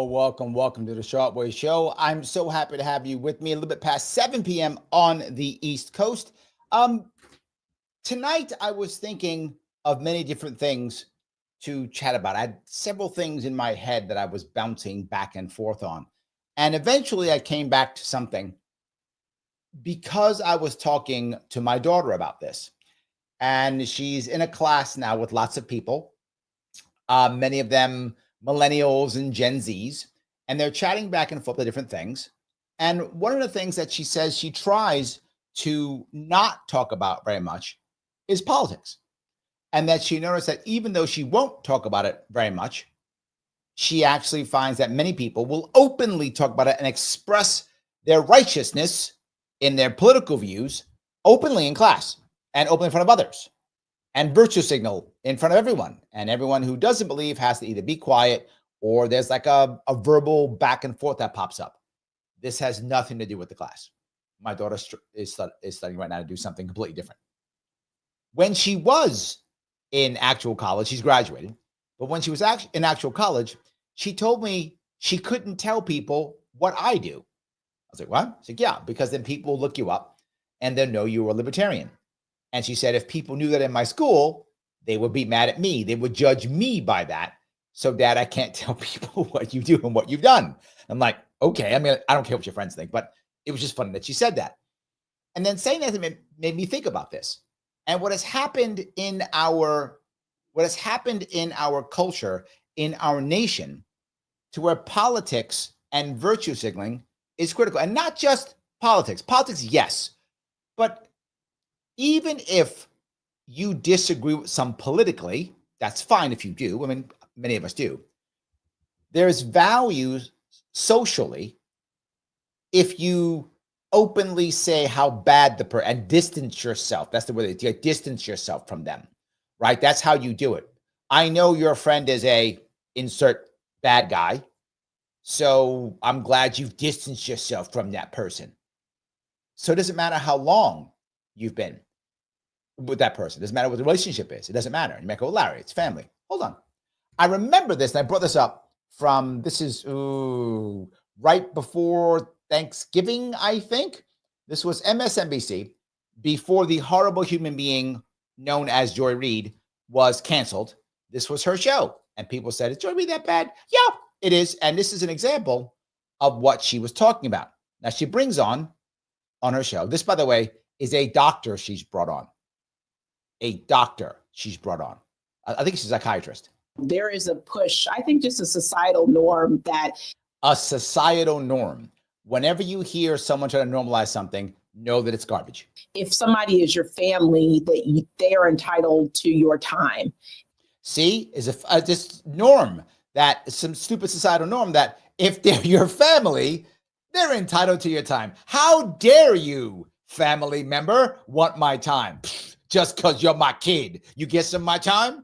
welcome to the Sharpe Way Show. I'm so happy to have you with me a little bit past 7 p.m. on the East Coast. Um, Tonight, I was thinking of many different things to chat about. I had several things in my head that I was bouncing back and forth on. And eventually, I came back to something because I was talking to my daughter about this. And she's in a class now with lots of people, many of them millennials and Gen Zs, and they're chatting back and forth about different things. And one of the things that she says she tries to not talk about very much is politics. And that she noticed that even though she won't talk about it very much, she actually finds that many people will openly talk about it and express their righteousness in their political views openly in class and openly in front of others and virtue signal in front of everyone. And everyone who doesn't believe has to either be quiet or there's like a verbal back and forth that pops up. This has nothing to do with the class. My daughter is studying right now to do something completely different. When she was in actual college, she's graduated, but when she was in actual college, she told me she couldn't tell people what I do. I was like, what? She's like, yeah, because then people will look you up and they'll know you were a libertarian. And she said, if people knew that in my school, they would be mad at me. They would judge me by that. So, Dad, I can't tell people what you do and what you've done. I'm like, okay. I mean, I don't care what your friends think, but it was just funny that she said that. And then saying that made me think about this. And what has happened in our culture, in our nation, to where politics and virtue signaling is critical. And not just politics. Politics, yes. But even if you disagree with some politically, that's fine if you do. I mean, many of us do. There's values socially if you openly say how bad and distance yourself. That's the way you distance yourself from them, right? That's how you do it. I know your friend is a insert bad guy, so I'm glad you've distanced yourself from that person. So it doesn't matter how long you've been with that person. It doesn't matter what the relationship is. It doesn't matter. You might go, Larry, it's family. Hold on. I remember this, and I brought this up from, this is right before Thanksgiving, I think. This was MSNBC before the horrible human being known as Joy Reid was canceled. This was her show. And people said, is Joy Reid that bad? Yeah, it is. And this is an example of what she was talking about. Now, she brings on her show. This, by the way, is a doctor she's brought on. A doctor she's brought on. I think she's a psychiatrist. There is a push, I think just a societal norm that... A societal norm. Whenever you hear someone try to normalize something, know that it's garbage. If somebody is your family, they are entitled to your time. See, is this norm, that some stupid societal norm that if they're your family, they're entitled to your time. How dare you, family member, want my time? Just because you're my kid, you get some of my time?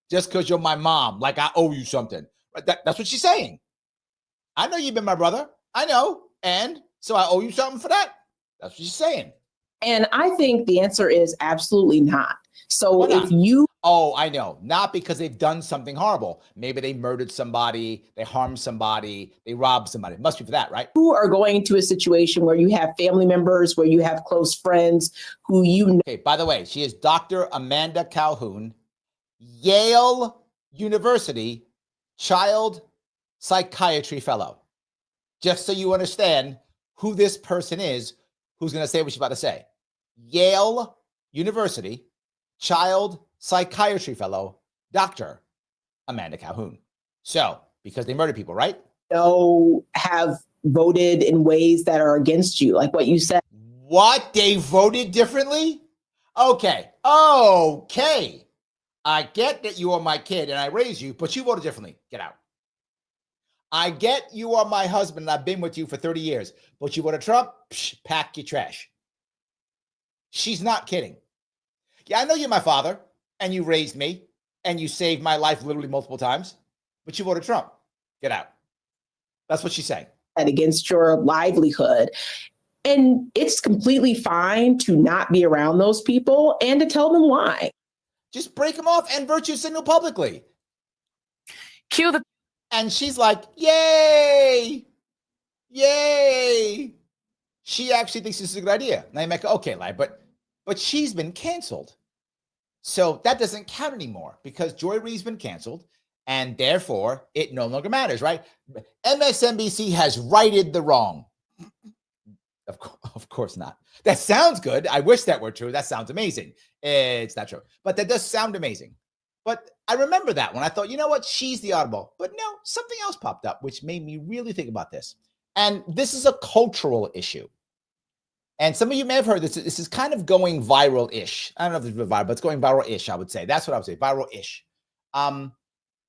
Just because you're my mom, like I owe you something. That's what she's saying. I know you've been my brother. I know. And so I owe you something for that. That's what she's saying. And I think the answer is absolutely not. So if you... Oh, I know. Not because they've done something horrible. Maybe they murdered somebody, they harmed somebody, they robbed somebody. It must be for that, right? You are going to a situation where you have family members, where you have close friends who you know. Okay, by the way, she is Dr. Amanda Calhoun, Yale University Child Psychiatry Fellow. Just so you understand who this person is, who's going to say what she's about to say. Yale University Child Psychiatry Fellow, Dr. Amanda Calhoun. So, because they murder people, right? No, have voted in ways that are against you, like what you said. What? They voted differently? Okay. I get that you are my kid and I raised you, but you voted differently. Get out. I get you are my husband and I've been with you for 30 years, but you voted Trump? Psh, pack your trash. She's not kidding. Yeah, I know you're my father and you raised me and you saved my life literally multiple times, but you voted Trump. Get out. That's what she's saying. And against your livelihood. And it's completely fine to not be around those people and to tell them why. Just break them off and virtue signal publicly. Cue the... And she's like, yay, yay. She actually thinks this is a good idea. And I'm like, okay, Larry, but she's been canceled. So that doesn't count anymore because Joy Reid's been canceled and therefore it no longer matters, right? MSNBC has righted the wrong. Of course not. That sounds good. I wish that were true. That sounds amazing. It's not true, but that does sound amazing. But I remember that when I thought, you know what? She's the oddball. But no, something else popped up, which made me really think about this. And this is a cultural issue. And some of you may have heard this. This is kind of going viral-ish. I don't know if it's viral, but it's going viral-ish, I would say. That's what I would say, viral-ish.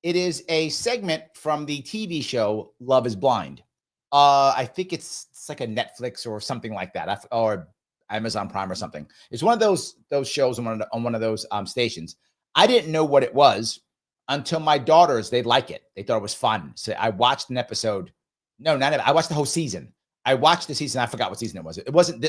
It is a segment from the TV show Love is Blind. I think it's like a Netflix or something like that, or Amazon Prime or something. It's one of those shows on one of those stations. I didn't know what it was until my daughters, they like it. They thought it was fun. So I watched an episode. No, I watched the whole season. I watched the season. I forgot what season it was. It wasn't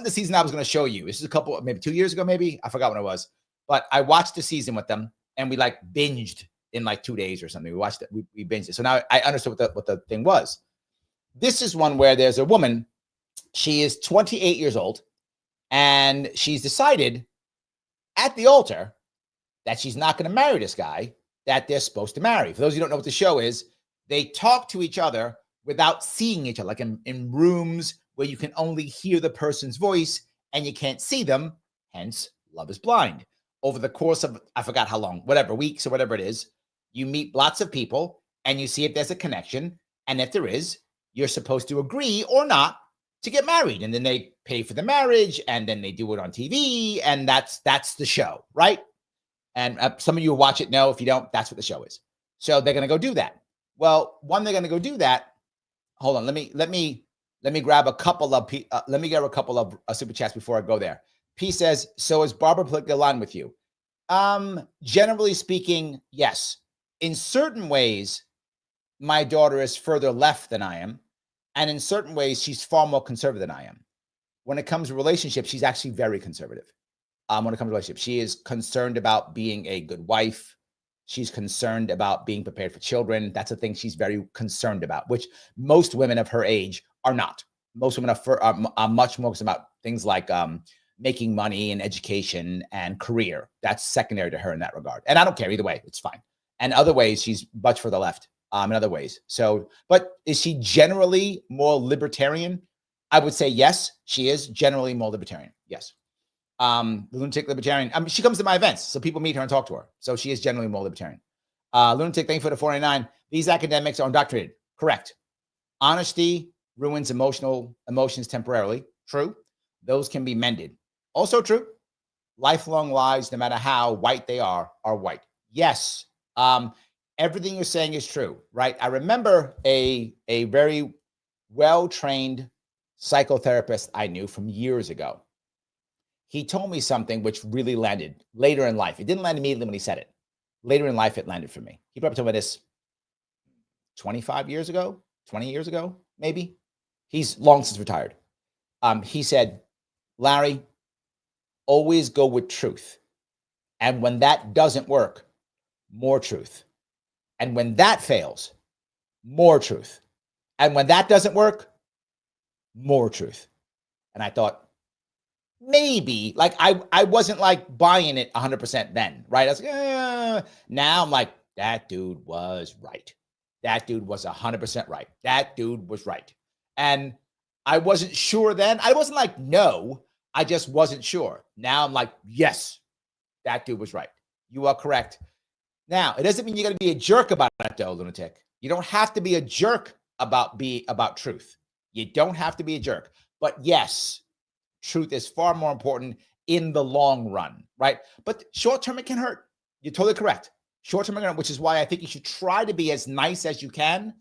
the season I was going to show you. This is maybe 2 years ago, maybe. I forgot when it was. But I watched the season with them, and we like binged in like 2 days or something. We watched it. We binged it. So now I understood what the thing was. This is one where there's a woman. She is 28 years old, and she's decided at the altar that she's not going to marry this guy that they're supposed to marry. For those of you who don't know what the show is, they talk to each other without seeing each other, like in rooms where you can only hear the person's voice and you can't see them, hence Love is Blind. Over the course of, I forgot how long, whatever, weeks or whatever it is, you meet lots of people and you see if there's a connection. And if there is, you're supposed to agree or not to get married. And then they pay for the marriage and then they do it on TV. And that's the show, right? And some of you who watch it know. If you don't, that's what the show is. So they're going to go do that. Well, they're going to go do that. Hold on. Let me grab a couple of super chats before I go there. P says, so is Barbara politically aligned with you? Generally speaking, yes. In certain ways, my daughter is further left than I am. And in certain ways, she's far more conservative than I am. When it comes to relationships, she's actually very conservative. When it comes to relationships, she is concerned about being a good wife. She's concerned about being prepared for children. That's a thing she's very concerned about, which most women of her age are not. Most women are much more concerned about things like making money and education and career. That's secondary to her in that regard. And I don't care either way. It's fine. And other ways, she's much further left in other ways. So, but is she generally more libertarian? I would say yes, she is generally more libertarian. Yes. Lunatic libertarian. I mean, she comes to my events, so people meet her and talk to her. So she is generally more libertarian. Lunatic, thank you for the 499. These academics are indoctrinated. Correct. Honesty ruins emotions temporarily. True. Those can be mended. Also true. Lifelong lies, no matter how white they are white. Yes. Everything you're saying is true, right? I remember a very well-trained psychotherapist I knew from years ago. He told me something which really landed later in life. It didn't land immediately when he said it. Later in life, it landed for me. He probably told me this 25 years ago, 20 years ago, maybe. He's long since retired. He said, Larry, always go with truth. And when that doesn't work, more truth. And when that fails, more truth. And when that doesn't work, more truth. And I thought, maybe, like I wasn't like buying it 100% then, right? I was like, now I'm like, that dude was right. That dude was 100% right. That dude was right. And I wasn't sure then. I wasn't like, no, I just wasn't sure. Now I'm like, yes, that dude was right. You are correct. Now, it doesn't mean you're going to be a jerk about it, though, lunatic. You don't have to be a jerk about truth. You don't have to be a jerk. But yes, truth is far more important in the long run, right? But short term, it can hurt. You're totally correct. Short term, which is why I think you should try to be as nice as you can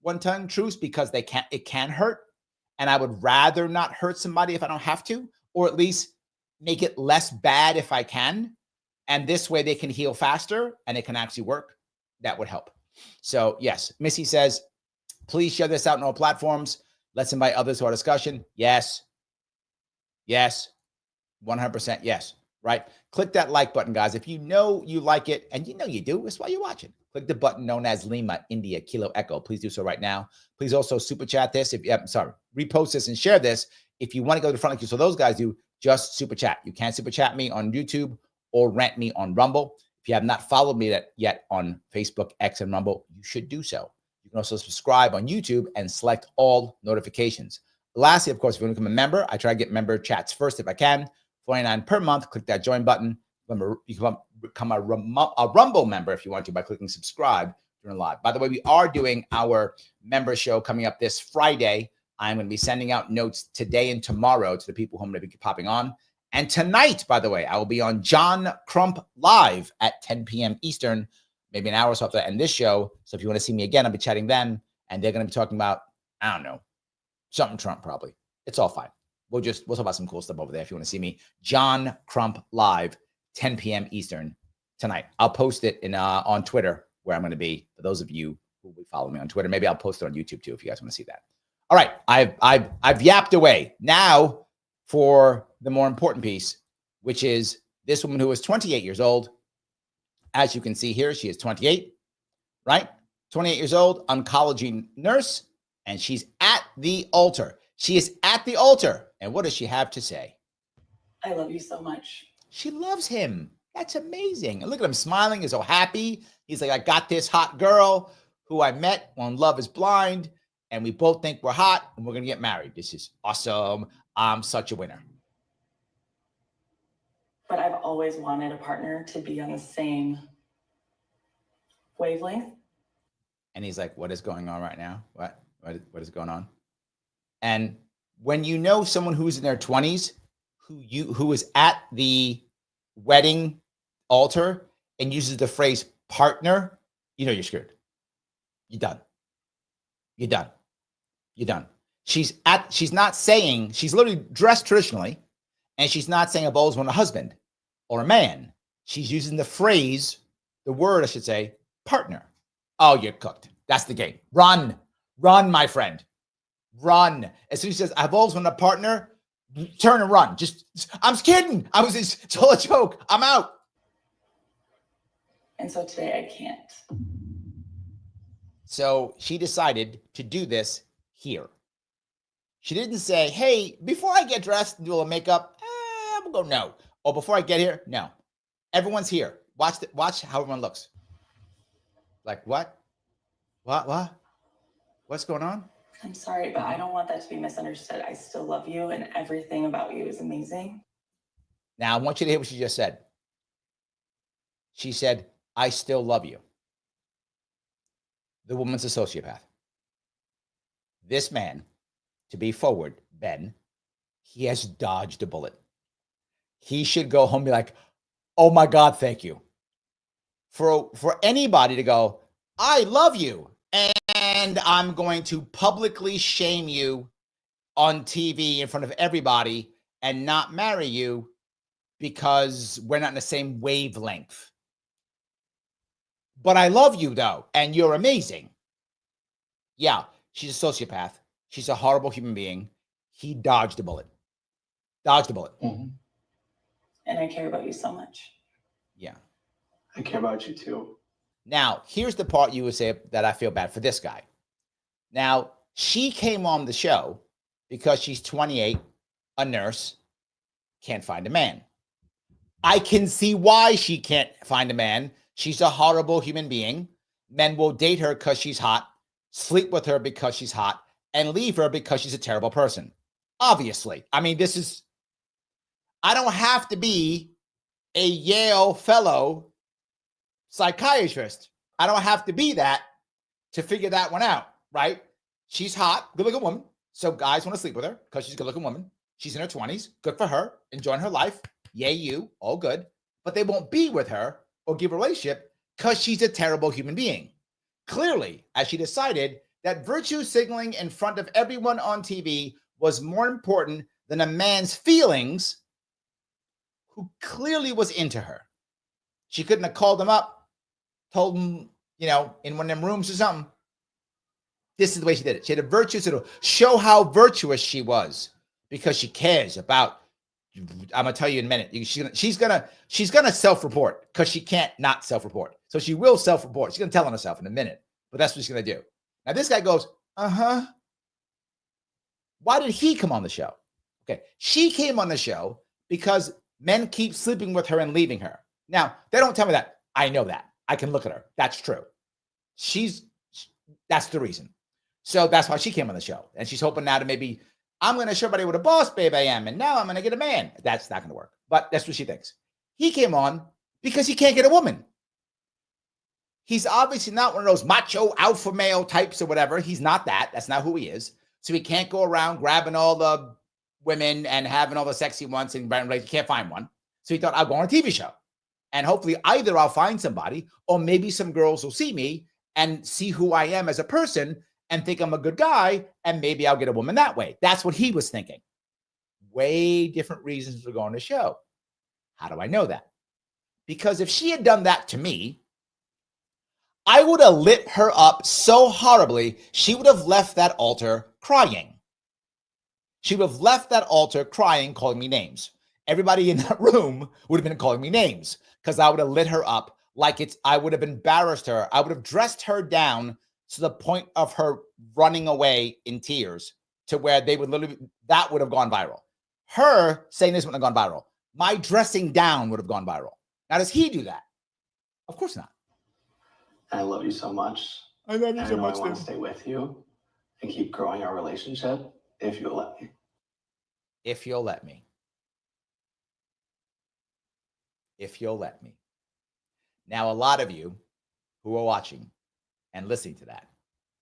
one-time truths, because it can hurt. And I would rather not hurt somebody if I don't have to, or at least make it less bad if I can. And this way they can heal faster and it can actually work. That would help. So yes, Missy says, please share this out on all platforms. Let's invite others to our discussion. Yes. Yes. 100% yes. Right? Click that like button, guys. If you know you like it, and you know you do, that's why you're watching. click the button known as Lima, India, Kilo, Echo. Please do so right now. Please also super chat this. Repost this and share this. If you want to go to the front like you saw those guys do, just super chat. You can super chat me on YouTube or rant me on Rumble. If you have not followed me yet on Facebook, X, and Rumble, you should do so. You can also subscribe on YouTube and select all notifications. Lastly, of course, if you want to become a member, I try to get member chats first if I can. $49 per month. Click that join button. You can become a Rumble member if you want to by clicking subscribe during live. By the way, we are doing our member show coming up this Friday. I'm going to be sending out notes today and tomorrow to the people who I'm going to be popping on. And tonight, by the way, I will be on John Crump Live at 10 p.m. Eastern, maybe an hour or so after I end this show. So if you want to see me again, I'll be chatting then. And they're going to be talking about, I don't know, something Trump probably. It's all fine. We'll talk about some cool stuff over there if you want to see me. John Crump Live, 10 p.m. Eastern tonight. I'll post it on Twitter where I'm going to be. For those of you who will follow me on Twitter, maybe I'll post it on YouTube too if you guys want to see that. All right, I've yapped away. Now for the more important piece, which is this woman who is 28 years old. As you can see here, she is 28, right? 28 years old, oncology nurse, and she's at the altar. She is at the altar. And what does she have to say? I love you so much. She loves him. That's amazing. And look at him smiling. He's so happy. He's like, I got this hot girl who I met on Love is Blind, and we both think we're hot, and we're going to get married. This is awesome. I'm such a winner. But I've always wanted a partner to be on the same wavelength. And he's like, what is going on right now? What is going on? And when you know someone who's in their 20s, who is at the wedding altar and uses the phrase partner, you know you're screwed. You're done. You're done. You're done. She's not saying, she's literally dressed traditionally, and she's not saying I've always wanted a husband or a man. She's using the phrase, the word, I should say, partner. Oh, you're cooked. That's the game. Run, my friend. Run. As soon as she says, I've always wanted a partner, turn and run. I'm kidding. It's all a joke. I'm out. And so today I can't. So she decided to do this here. She didn't say, hey, before I get dressed and do all the makeup, we'll go no. Or before I get here, no. Everyone's here. Watch how everyone looks. Like, what? What? What's going on? I'm sorry, but I don't want that to be misunderstood. I still love you, and everything about you is amazing. Now, I want you to hear what she just said. She said, I still love you. The woman's a sociopath. This man, to be forward, Ben, he has dodged a bullet. He should go home and be like, oh my God, thank you. For anybody to go, I love you, and I'm going to publicly shame you on TV in front of everybody and not marry you because we're not in the same wavelength. But I love you, though, and you're amazing. Yeah, she's a sociopath. She's a horrible human being. He dodged a bullet. Mm-hmm. And I care about you so much. Yeah. I care about you, too. Now, here's the part you would say that I feel bad for this guy. Now, she came on the show because she's 28, a nurse, can't find a man. I can see why she can't find a man. She's a horrible human being. Men will date her because she's hot, sleep with her because she's hot, and leave her because she's a terrible person. Obviously. I mean, I don't have to be a Yale fellow psychiatrist. I don't have to be that to figure that one out, right? She's hot, good-looking woman. So guys want to sleep with her because she's a good-looking woman. She's in her 20s. Good for her. Enjoying her life. Yay, you. All good. But they won't be with her or give a relationship because she's a terrible human being. Clearly, as she decided that virtue signaling in front of everyone on TV was more important than a man's feelings who clearly was into her. She couldn't have called him up, told him, in one of them rooms or something. This is the way she did it. She had a virtue to show how virtuous she was because she cares about, I'm going to tell you in a minute. She's gonna self-report because she can't not self-report. So she will self-report. She's going to tell on herself in a minute, but that's what she's going to do. Now, this guy goes, uh-huh. Why did he come on the show? Okay, she came on the show because men keep sleeping with her and leaving her. Now, they don't tell me that. I know that. I can look at her. That's true. That's the reason. So that's why she came on the show. And she's hoping now to maybe, I'm going to show everybody what a boss babe I am. And now I'm going to get a man. That's not going to work. But that's what she thinks. He came on because he can't get a woman. He's obviously not one of those macho alpha male types or whatever. He's not that. That's not who he is. So he can't go around grabbing all the women and having all the sexy ones and he can't find one. So he thought, I'll go on a TV show. And hopefully either I'll find somebody or maybe some girls will see me and see who I am as a person and think I'm a good guy, and maybe I'll get a woman that way. That's what he was thinking. Way different reasons for going to show. How do I know that? Because if she had done that to me, I would have lit her up so horribly, she would have left that altar crying. She would have left that altar crying, calling me names. Everybody in that room would have been calling me names because I would have lit her up like I would have embarrassed her. I would have dressed her down to the point of her running away in tears to where they would literally, that would have gone viral. Her saying this wouldn't have gone viral. My dressing down would have gone viral. Now, does he do that? Of course not. I love you so much. I love you I so know much. I want to stay with you and keep growing our relationship if you'll let me. If you'll let me. If you'll let me. Now, a lot of you who are watching and listening to that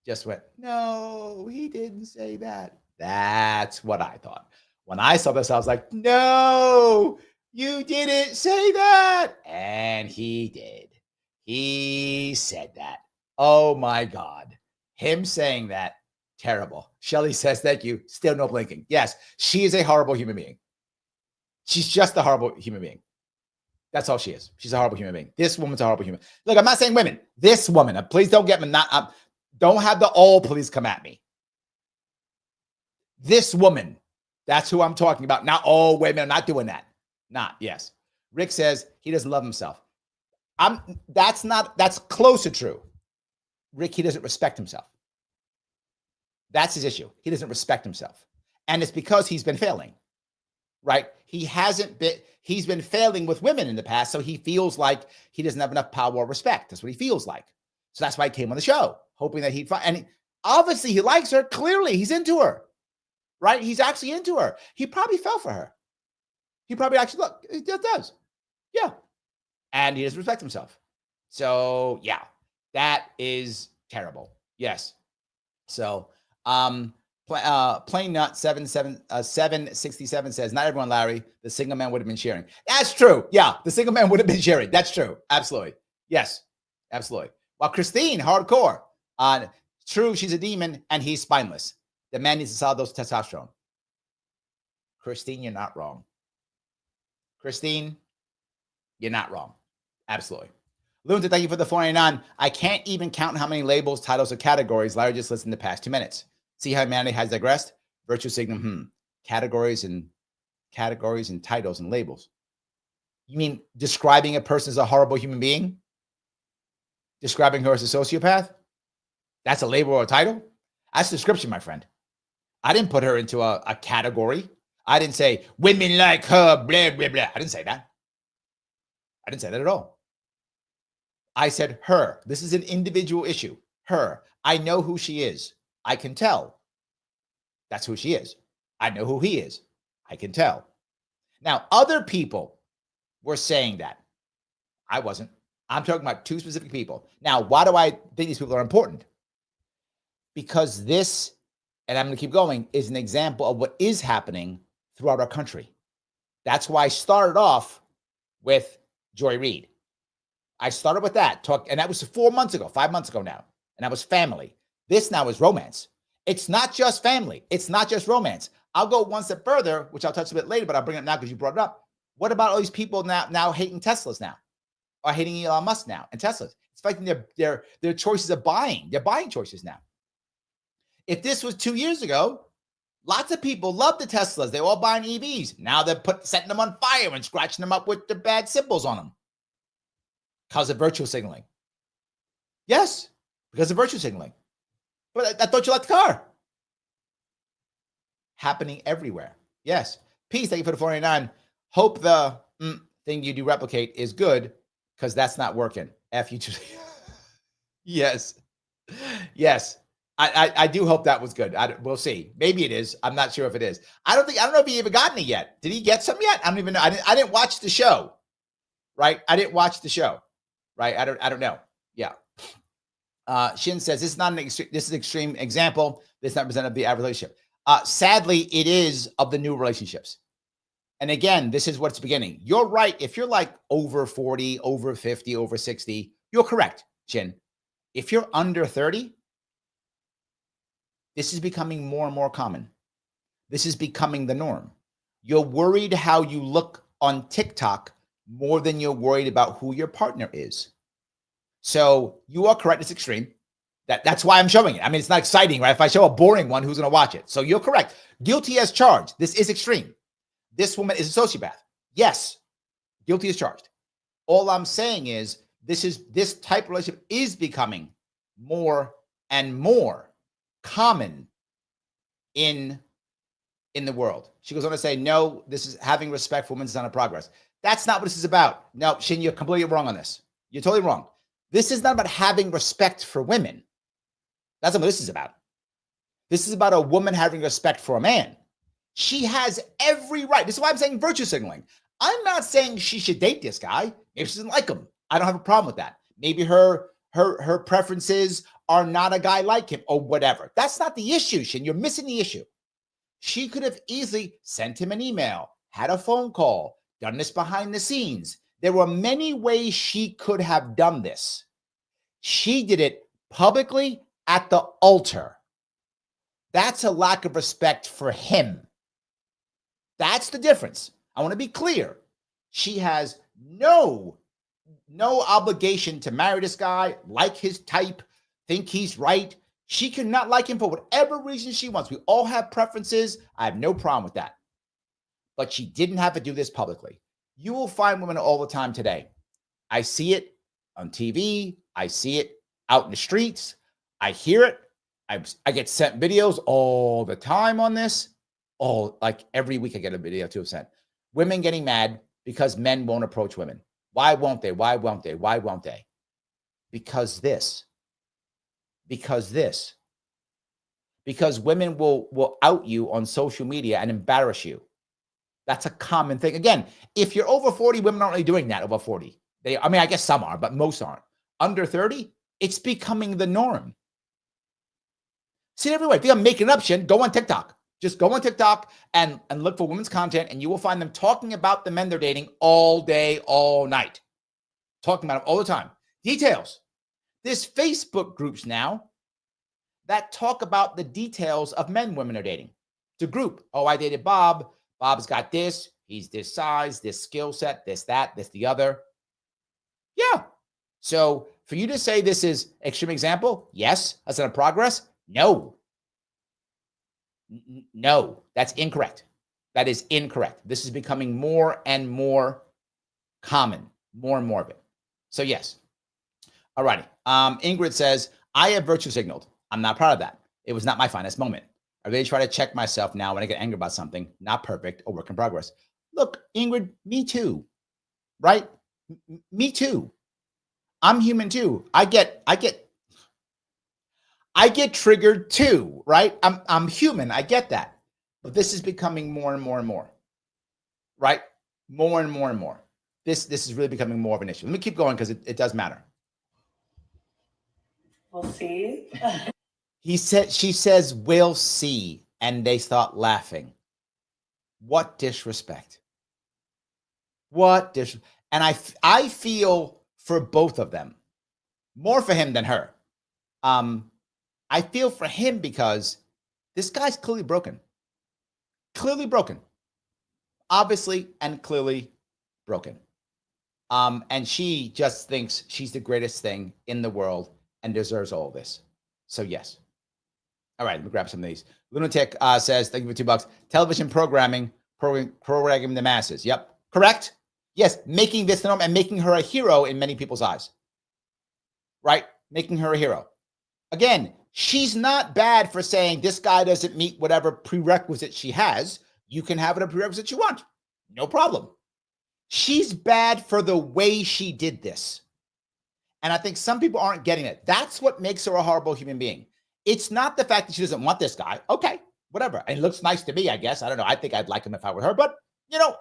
just went, no, he didn't say that. That's what I thought. When I saw this, I was like, no, you didn't say that. And he did. He said that. Oh my God. Him saying that, terrible. Shelly says, thank you. Still no blinking. Yes, she is a horrible human being. She's just a horrible human being. That's all she is. She's a horrible human being. This woman's a horrible human. Look, I'm not saying women. This woman. Please don't get me. Don't have the all police come at me. This woman. That's who I'm talking about. Not all women. I'm not doing that. Not. Yes. Rick says he doesn't love himself. That's close to true. Rick, he doesn't respect himself. That's his issue. He doesn't respect himself. And it's because he's been failing. Right? He's been failing with women in the past, so he feels like he doesn't have enough power or respect. That's what he feels like. So that's why he came on the show, hoping that he'd find. And obviously he likes her. Clearly, he's into her. Right? He's actually into her. He probably fell for her. He probably actually, look, he does. Yeah. And he doesn't respect himself. So, yeah, that is terrible. Yes. So, Plain Nut 767 says, not everyone, Larry, the single man would have been cheering. That's true. Yeah, the single man would have been cheering. That's true. Absolutely. Yes, absolutely. Well, Christine, hardcore. True, she's a demon and he's spineless. The man needs to sell those testosterone. Christine, you're not wrong. Christine, you're not wrong. Absolutely. Lunta, thank you for the 499. I can't even count how many labels, titles, or categories Larry just listed in the past 2 minutes. See how humanity has digressed? Virtue signum, categories and titles and labels. You mean describing a person as a horrible human being? Describing her as a sociopath? That's a label or a title? That's a description, my friend. I didn't put her into a category. I didn't say women like her, blah, blah, blah. I didn't say that. I didn't say that at all. I said her. This is an individual issue. Her. I know who she is. I can tell. That's who she is. I know who he is. I can tell. Now, other people were saying that. I wasn't. I'm talking about 2 specific people. Now, why do I think these people are important? Because this, and I'm going to keep going, is an example of what is happening throughout our country. That's why I started off with Joy Reid. I started with that talk, and that was 4 months ago, 5 months ago now, and that was family. This now is romance. It's not just family. It's not just romance. I'll go one step further, which I'll touch a bit later, but I'll bring it up now because you brought it up. What about all these people now hating Teslas now, or hating Elon Musk now and Teslas? It's affecting their choices of buying. They're buying choices now. If this was 2 years ago, lots of people loved the Teslas. They were all buying EVs. Now they're setting them on fire and scratching them up with the bad symbols on them because of virtual signaling. Yes, because of virtue signaling. But I thought you liked the car. Happening everywhere. Yes. Peace, thank you for the 499. Hope the thing you do replicate is good because that's not working. F you too. Yes. Yes. I do hope that was good. We'll see. Maybe it is. I'm not sure if it is. I don't know if he even gotten it yet. Did he get some yet? I don't even know. I didn't watch the show. Right? I didn't watch the show. Right? I don't know. Yeah. Shin says this is not this is an extreme example. This is not representative of the average relationship. Sadly, it is of the new relationships. And again, this is what's beginning. You're right. If you're like over 40, over 50, over 60, you're correct, Shin. If you're under 30, this is becoming more and more common. This is becoming the norm. You're worried how you look on TikTok more than you're worried about who your partner is. So you are correct. It's extreme. That's why I'm showing it. I mean, it's not exciting, right? If I show a boring one, who's going to watch it? So you're correct. Guilty as charged. This is extreme. This woman is a sociopath. Yes, guilty as charged. All I'm saying is this type of relationship is becoming more and more common in the world. She goes on to say, no, this is having respect for women's sign of progress. That's not what this is about. No, Shin, you're completely wrong on this. You're totally wrong. This is not about having respect for women. That's not what this is about. This is about a woman having respect for a man. She has every right. This is why I'm saying virtue signaling. I'm not saying she should date this guy. Maybe she doesn't like him. I don't have a problem with that. Maybe her preferences are not a guy like him or whatever. That's not the issue, Shin. You're missing the issue. She could have easily sent him an email, had a phone call, done this behind the scenes. There were many ways she could have done this. She did it publicly at the altar. That's a lack of respect for him. That's the difference. I want to be clear. She has no obligation to marry this guy, like his type, think he's right. She cannot like him for whatever reason she wants. We all have preferences. I have no problem with that. But she didn't have to do this publicly. You will find women all the time today. I see it on TV. I see it out in the streets. I hear it. I get sent videos all the time on this. Like every week I get a video too sent. Women getting mad because men won't approach women. Why won't they? Why won't they? Why won't they? Because this. Because women will out you on social media and embarrass you. That's a common thing. Again, if you're over 40, women aren't really doing that over 40. I guess some are, but most aren't. Under 30, it's becoming the norm. See it everywhere. If you're making it up, Shin, go on TikTok. Just go on TikTok and look for women's content, and you will find them talking about the men they're dating all day, all night. Talking about them all the time. Details. There's Facebook groups now that talk about the details of men women are dating. It's a group. Oh, I dated Bob. Bob's got this. He's this size, this skill set, this, that, this, the other. Yeah. So for you to say this is extreme example, yes, that's not a progress. No. No, that's incorrect. That is incorrect. This is becoming more and more common, more and more of it. So yes. All righty. Ingrid says, I have virtue signaled. I'm not proud of that. It was not my finest moment. I really try to check myself now when I get angry about something, not perfect or work in progress. Look, Ingrid, me too, right? Me too. I'm human too. I get triggered too, right? I'm human. I get that. But this is becoming more and more and more, right? More and more and more. This is really becoming more of an issue. Let me keep going because it does matter. We'll see. She says, we'll see. And they start laughing. What disrespect. What disrespect. And I feel for both of them, more for him than her. I feel for him because this guy's clearly broken. Clearly broken. Obviously and clearly broken. And she just thinks she's the greatest thing in the world and deserves all this. So yes. All right, let me grab some of these. Lunatic says, thank you for $2. Television programming the masses. Yep. Correct? Yes, making this the norm and making her a hero in many people's eyes. Right? making her a hero. Again, she's not bad for saying this guy doesn't meet whatever prerequisite she has. You can have whatever prerequisite you want. No problem. She's bad for the way she did this. And I think some people aren't getting it. That's what makes her a horrible human being. It's not the fact that she doesn't want this guy. Okay, whatever. And it looks nice to me, I guess. I don't know. I think I'd like him if I were her, but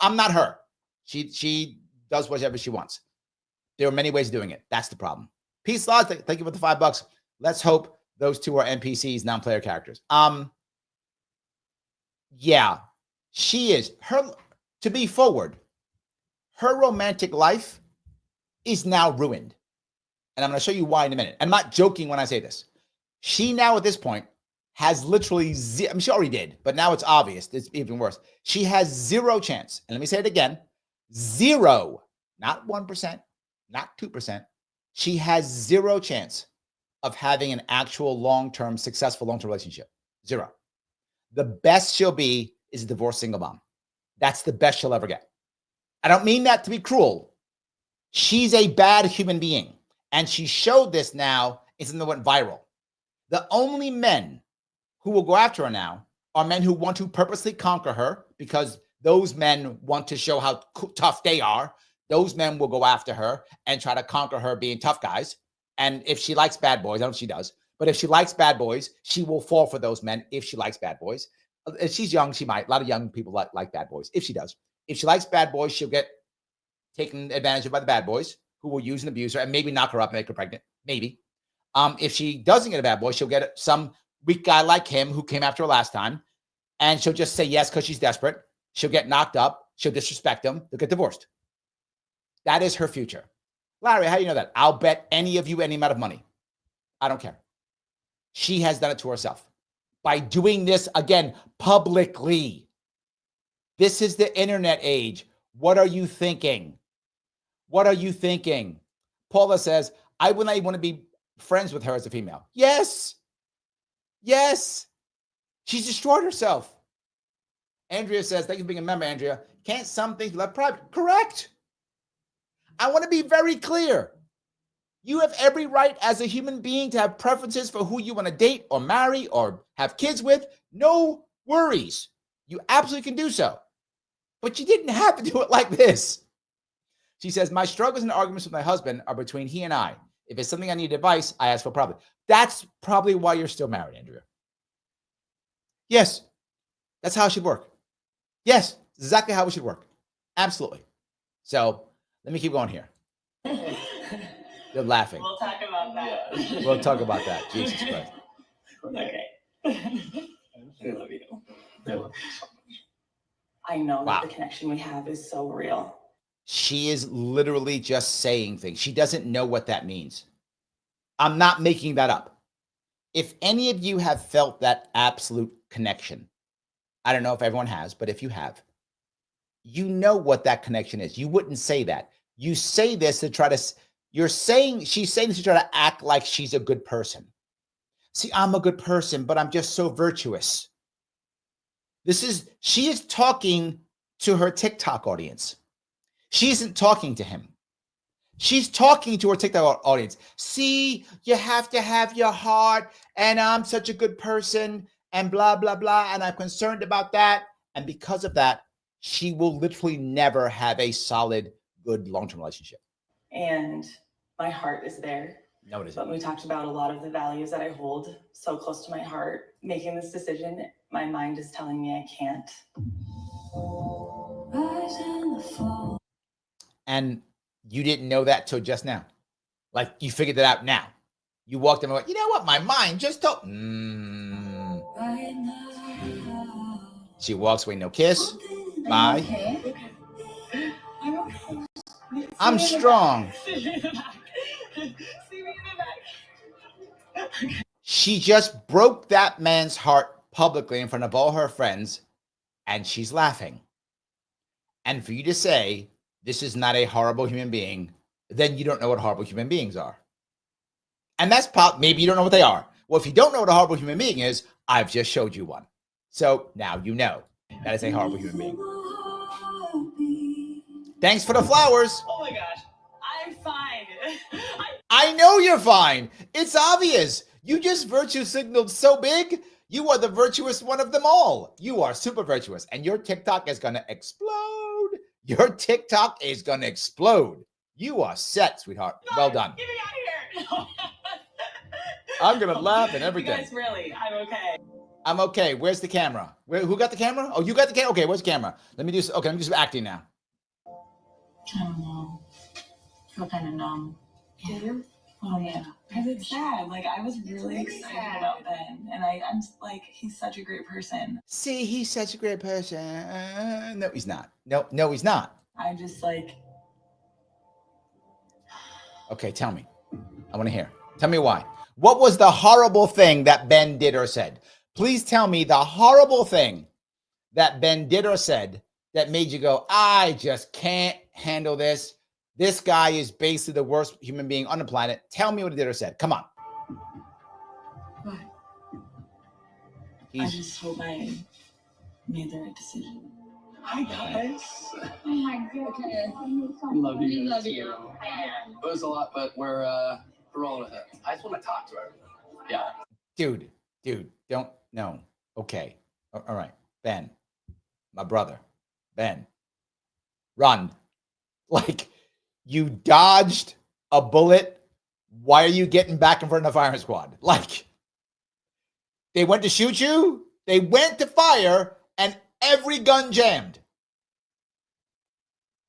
I'm not her. She does whatever she wants. There are many ways of doing it. That's the problem. Peace, Laws. Thank you for the $5. Let's hope those two are NPCs, non-player characters. Yeah, she is. To be forward, her romantic life is now ruined. And I'm going to show you why in a minute. I'm not joking when I say this. She now at this point has literally she already did, but now it's obvious. It's even worse. She has zero chance. And let me say it again. Zero, not 1%, not 2%. She has zero chance of having an actual long-term, successful long-term relationship. Zero. The best she'll be is a divorced single mom. That's the best she'll ever get. I don't mean that to be cruel. She's a bad human being. And she showed this now in something that went viral. The only men who will go after her now are men who want to purposely conquer her because those men want to show how tough they are. Those men will go after her and try to conquer her being tough guys. And if she likes bad boys, I don't know if she does, but if she likes bad boys, she will fall for those men if she likes bad boys. If she's young, she might. A lot of young people like bad boys, if she does. If she likes bad boys, she'll get taken advantage of by the bad boys who will use and abuse her and maybe knock her up and make her pregnant. Maybe. If she doesn't get a bad boy, she'll get some weak guy like him who came after her last time, and she'll just say yes because she's desperate. She'll get knocked up. She'll disrespect him. They'll get divorced. That is her future. Larry, how do you know that? I'll bet any of you any amount of money. I don't care. She has done it to herself by doing this again publicly. This is the internet age. What are you thinking? What are you thinking? Paula says, I would not even want to be friends with her as a female. Yes. Yes. She's destroyed herself. Andrea says, thank you for being a member, Andrea. Can't some things be left private? Correct. I want to be very clear. You have every right as a human being to have preferences for who you want to date or marry or have kids with. No worries. You absolutely can do so. But you didn't have to do it like this. She says, my struggles and arguments with my husband are between he and I. If it's something I need advice, I ask for probably. That's probably why you're still married, Andrea. Yes, that's how it should work. Yes, exactly how it should work. Absolutely. So let me keep going here. You're laughing. We'll talk about that. We'll talk about that. Jesus Christ. Okay. I love you. I love you so much. I know Wow. that the connection we have is so real. She is literally just saying things. She doesn't know what that means. I'm not making that up. If any of you have felt that absolute connection, I don't know if everyone has, but if you have, you know what that connection is. You wouldn't say that. You say this to try to, she's saying this to try to act like she's a good person. See, I'm a good person, but I'm just so virtuous. She is talking to her TikTok audience. She isn't talking to him. She's talking to her TikTok audience. See, you have to have your heart, and I'm such a good person, and blah, blah, blah, and I'm concerned about that. And because of that, she will literally never have a solid, good, long-term relationship. And my heart is there. No, it isn't. But we talked about a lot of the values that I hold so close to my heart. Making this decision, my mind is telling me I can't. And you didn't know that till just now. Like you figured that out now. You walked in and went, you know what? My mind just told. She walks away, no kiss. Bye. I'm strong. She just broke that man's heart publicly in front of all her friends, and she's laughing. And for you to say, this is not a horrible human being, then you don't know what horrible human beings are. And that's maybe you don't know what they are. Well, if you don't know what a horrible human being is, I've just showed you one. So now you know that is a horrible human being. Thanks for the flowers. Oh my gosh, I'm fine. I know you're fine. It's obvious. You just virtue signaled so big. You are the virtuous one of them all. You are super virtuous, and your TikTok is going to explode. Your TikTok is going to explode. You are set, sweetheart. Well done. Get me out of here. I'm going to laugh and everything. You guys, really, I'm okay. I'm okay. Where's the camera? Who got the camera? Oh, you got the camera? Okay, where's the camera? Let me do some acting now. I don't know. I feel kind of numb. Do you? Oh, yeah. Because it's sad. Like, I was really excited about Ben. And I'm just like, he's such a great person. See, he's such a great person. No, he's not. No, he's not. I just like, Okay, tell me. I want to hear. Tell me why. What was the horrible thing that Ben did or said? Please tell me the horrible thing that Ben did or said that made you go, I just can't handle this. This guy is basically the worst human being on the planet. Tell me what he did or said. Come on. what? I just hope I made the right decision. Hi, guys. Oh my goodness. Love you. We guys, love too. you. It was a lot, but we're rolling with it. I just want to talk to her. Yeah. Dude, don't, no. Okay. All right. Ben, my brother, Ben, run. Like, you dodged a bullet. Why are you getting back in front of the firing squad? Like, they went to shoot you. They went to fire and every gun jammed.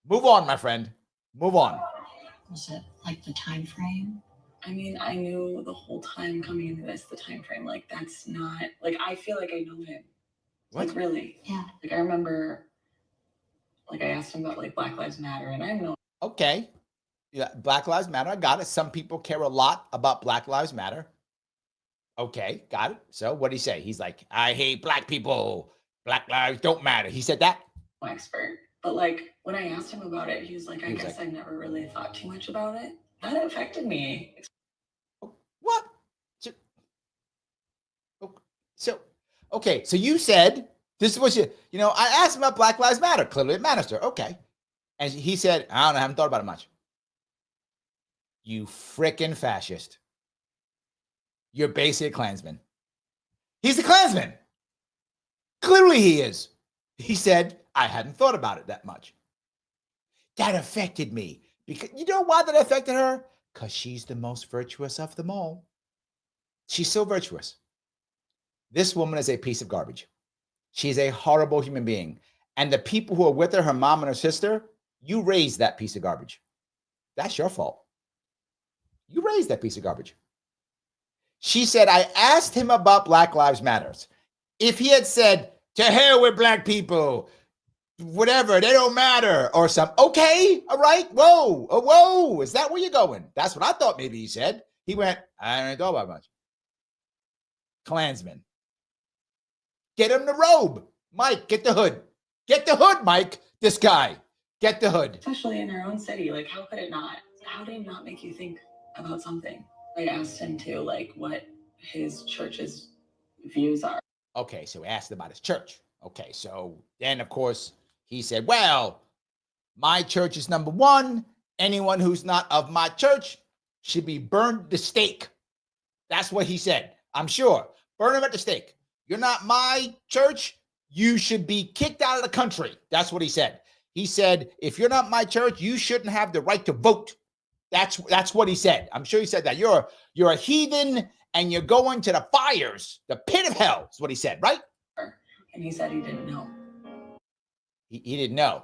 Move on, my friend. Move on. Was it like the time frame? I mean, I knew the whole time coming into this, the time frame. Like, that's not, like, I feel like I know him. What? Like, really. Yeah. Like, I remember, like, I asked him about, like, Black Lives Matter, and I know. Okay. Yeah, Black Lives Matter. I got it. Some people care a lot about Black Lives Matter. Okay, got it. So what did he say? He's like, I hate black people. Black lives don't matter. He said that. I'm no expert. But, like, when I asked him about it, he was like, I He was guess like- I never really thought too much about it. That affected me. What? Okay. So you said this is what I asked him about Black Lives Matter. Clearly it matters to her. Okay. And he said, I don't know, I haven't thought about it much. You frickin' fascist. You're basically a Klansman. He's a Klansman. Clearly he is. He said, I hadn't thought about it that much. That affected me. Because you know why that affected her? Because she's the most virtuous of them all. She's so virtuous. This woman is a piece of garbage. She's a horrible human being. And the people who are with her, her mom and her sister, you raised that piece of garbage. That's your fault. You raised that piece of garbage. She said, I asked him about Black Lives Matters. If he had said, to hell with black people, whatever, they don't matter, or something. Okay, all right, whoa, is that where you're going? That's what I thought maybe he said. He went, I don't know about much. Klansman. Get him the robe. Mike, get the hood. Get the hood, Mike. This guy. Get the hood. Especially in our own city. Like, how could it not? How did it not make you think about something? I asked him to, like, what his church's views are. Okay, so we asked about his church. Okay, so then, of course, he said, well, my church is number one. Anyone who's not of my church should be burned at the stake. That's what he said. I'm sure. Burn him at the stake. You're not my church. You should be kicked out of the country. That's what he said. He said, if you're not my church, you shouldn't have the right to vote. That's what he said. I'm sure he said that. You're a heathen and you're going to the fires, the pit of hell is what he said, right? And he said he didn't know. He didn't know.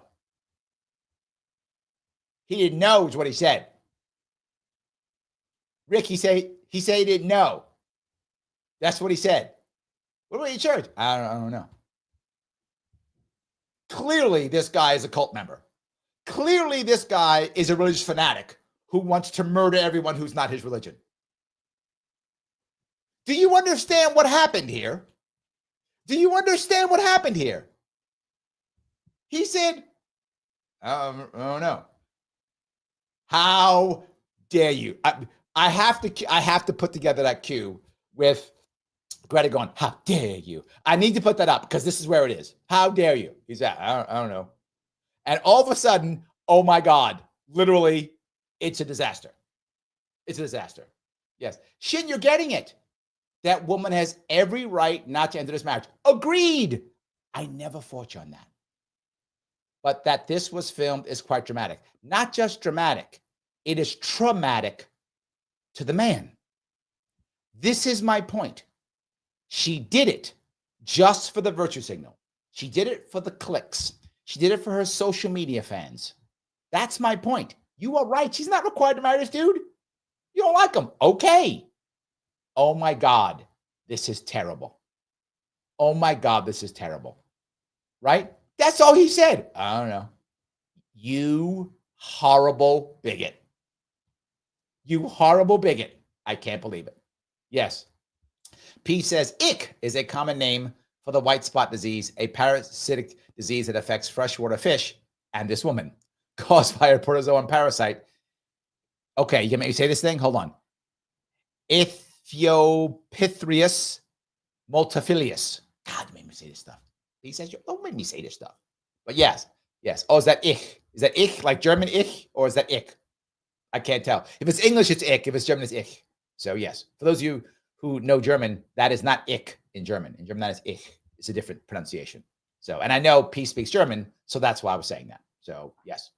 He didn't know is what he said. Rick, he said he didn't know. That's what he said. What about your church? I don't know. Clearly, this guy is a cult member. Clearly, this guy is a religious fanatic who wants to murder everyone who's not his religion. Do you understand what happened here? Do you understand what happened here? He said, I don't know. How dare you? I have to put together that cue with Greta going, how dare you? I need to put that up because this is where it is. How dare you? He said, I don't know. And all of a sudden, oh my God, literally, it's a disaster. It's a disaster. Yes. Shin, you're getting it. That woman has every right not to enter this marriage. Agreed. I never fought you on that. But that this was filmed is quite dramatic. Not just dramatic, it is traumatic to the man. This is my point. She did it just for the virtue signal. She did it for the clicks. She did it for her social media fans. That's my point. You are right. She's not required to marry this dude. You don't like him. Okay. Oh my God, this is terrible. Oh my God, this is terrible. Right? That's all he said. I don't know. You horrible bigot. You horrible bigot. I can't believe it. Yes. P says, ick is a common name for the white spot disease, a parasitic disease that affects freshwater fish and this woman, caused by a protozoan parasite. Okay, you can make me say this thing? Hold on. Ethiopithrius multifilius. God, you made me say this stuff. He says, don't make me say this stuff. But yes. Oh, is that ich? Is that ich like German ich, or is that ich? I can't tell. If it's English, it's ich. If it's German, it's ich. So yes, for those of you who know German, that is not ich in German. In German, that is ich. It's a different pronunciation. So, and I know P speaks German, so that's why I was saying that. So yes.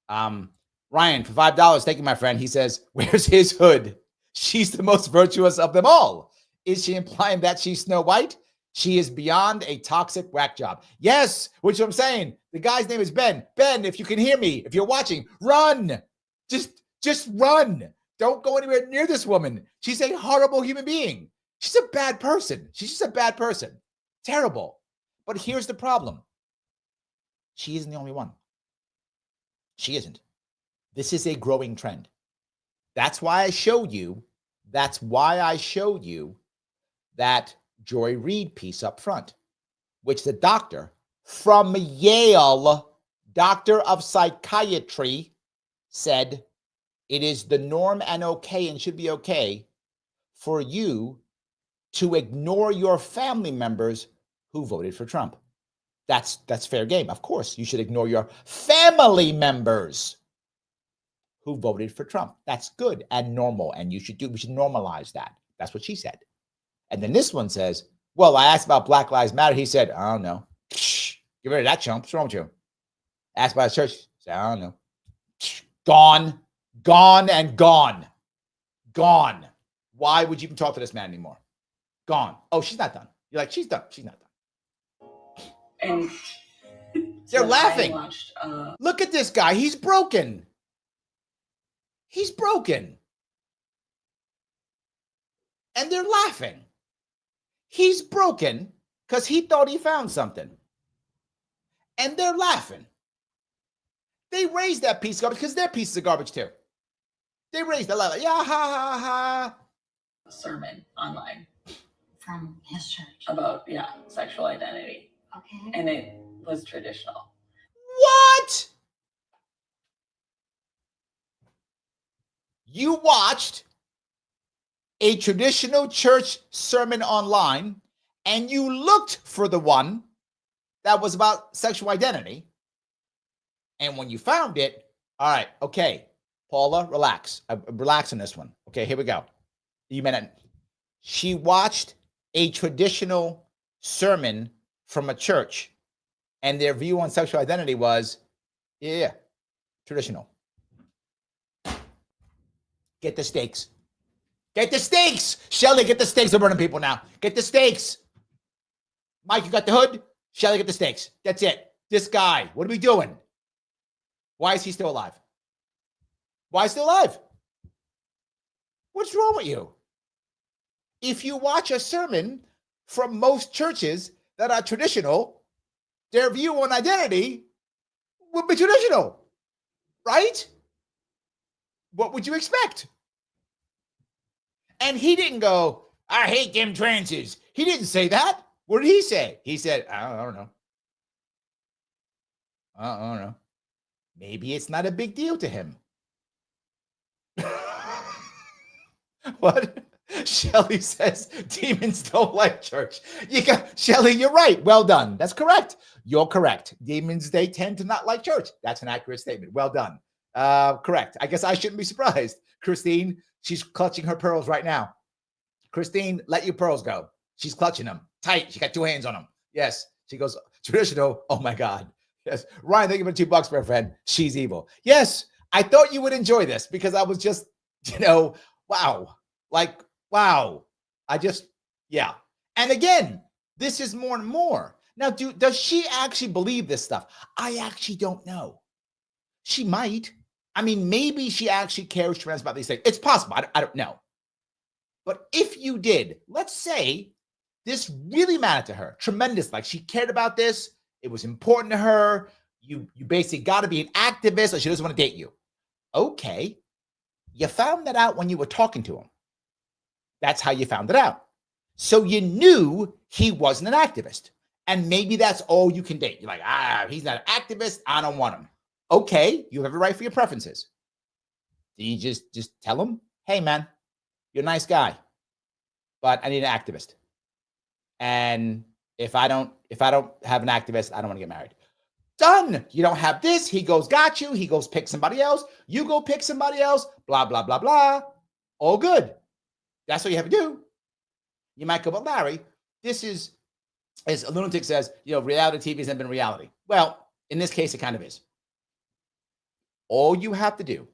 Ryan, for $5, thank you, my friend. He says, where's his hood? She's the most virtuous of them all. Is she implying that she's Snow White? She is beyond a toxic whack job. Yes, which I'm saying. The guy's name is Ben. Ben, if you can hear me, if you're watching, run. Just run. Don't go anywhere near this woman. She's a horrible human being. She's a bad person. She's just a bad person. Terrible. But here's the problem. She isn't the only one. She isn't. This is a growing trend. That's why I showed you that Joy Reid piece up front, which the doctor from Yale, doctor of psychiatry, said it is the norm and okay and should be okay for you to ignore your family members who voted for Trump. That's fair game. Of course, you should ignore your family members who voted for Trump. That's good and normal, and we should normalize that. That's what she said. And then this one says, well, I asked about Black Lives Matter. He said, I don't know. Get rid of that chump. What's wrong with you? Asked about the church. He said, I don't know. Gone and gone. Gone. Why would you even talk to this man anymore? Gone. Oh, she's not done. You're like, she's done. She's not done. And they're so laughing. Watched, look at this guy. He's broken. He's broken. And they're laughing. He's broken because he thought he found something. And they're laughing. They raised that piece of garbage because their pieces of garbage too. They raised that like, yeah, ha, ha, ha. sermon online From his church. about, sexual identity. Okay. And it was traditional. What? You watched a traditional church sermon online and you looked for the one that was about sexual identity. And when you found it, all right, okay, Paula, relax. Relax on this one. Okay, here we go. You meant it. She watched a traditional sermon from a church and their view on sexual identity was, yeah, traditional. Get the steaks. Get the steaks. Shelly, get the steaks. They're burning people now. Get the steaks. Mike, you got the hood? Shelly, get the steaks. That's it. This guy, what are we doing? Why is he still alive? Why is he still alive? What's wrong with you? If you watch a sermon from most churches that are traditional, their view on identity would be traditional, right? What would you expect? And he didn't go, I hate them trances. He didn't say that. What did he say? He said, I don't know. I don't know. Maybe it's not a big deal to him. What? Shelly says demons don't like church. Shelly, you're right. Well done. That's correct. You're correct. Demons, they tend to not like church. That's an accurate statement. Well done. Correct. I guess I shouldn't be surprised. Christine, She's clutching her pearls right now. Christine, let your pearls go. She's clutching them tight. She got 2 hands on them. Yes. She goes, traditional. Oh my God. Yes. Ryan, thank you for $2, my friend. She's evil. Yes. I thought you would enjoy this because I was just, wow. Like, wow. Yeah. And again, this is more and more. Now, does she actually believe this stuff? I actually don't know. She might. I mean, maybe she actually cares tremendous about these things. It's possible. I don't know. But if you did, let's say this really mattered to her, tremendous. Like she cared about this. It was important to her. You basically got to be an activist or she doesn't want to date you. Okay. You found that out when you were talking to him. That's how you found it out. So you knew he wasn't an activist. And maybe that's all you can date. You're like, he's not an activist. I don't want him. Okay. You have a right for your preferences. Do you just tell him, hey, man, you're a nice guy, but I need an activist. And if I don't have an activist, I don't want to get married. Done. You don't have this. He goes, got you. He goes, pick somebody else. You go pick somebody else. Blah, blah, blah, blah. All good. That's what you have to do. You might go, but Larry, this is, as a lunatic says, reality TV hasn't been reality. Well, in this case, it kind of is. All you have to do,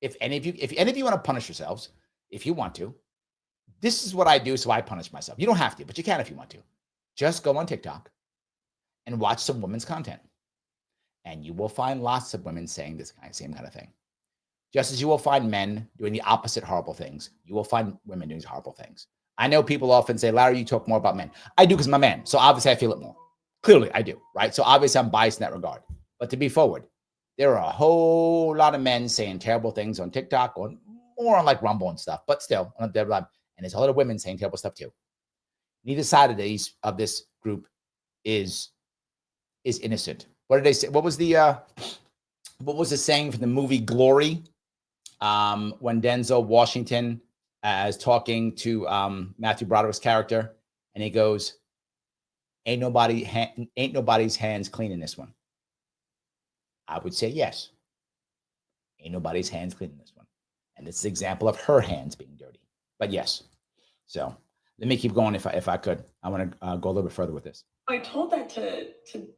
if any of you want to punish yourselves, if you want to, this is what I do. So I punish myself. You don't have to, but you can if you want to. Just go on TikTok and watch some women's content. And you will find lots of women saying this same kind of thing. Just as you will find men doing the opposite horrible things, you will find women doing horrible things. I know people often say, Larry, you talk more about men. I do because I'm a man. So obviously I feel it more. Clearly I do, right? So obviously I'm biased in that regard. But to be forward, there are a whole lot of men saying terrible things on TikTok or more on like Rumble and stuff, but still on their live. And there's a lot of women saying terrible stuff too. Neither side of this group is innocent. What did they say? What was the saying from the movie Glory? When Denzel Washington is talking to Matthew Broderick's character, and he goes, ain't nobody's hands clean in this one. I would say yes. Ain't nobody's hands clean in this one. And it's an example of her hands being dirty. But yes. So let me keep going if I could. I want to go a little bit further with this. I told that to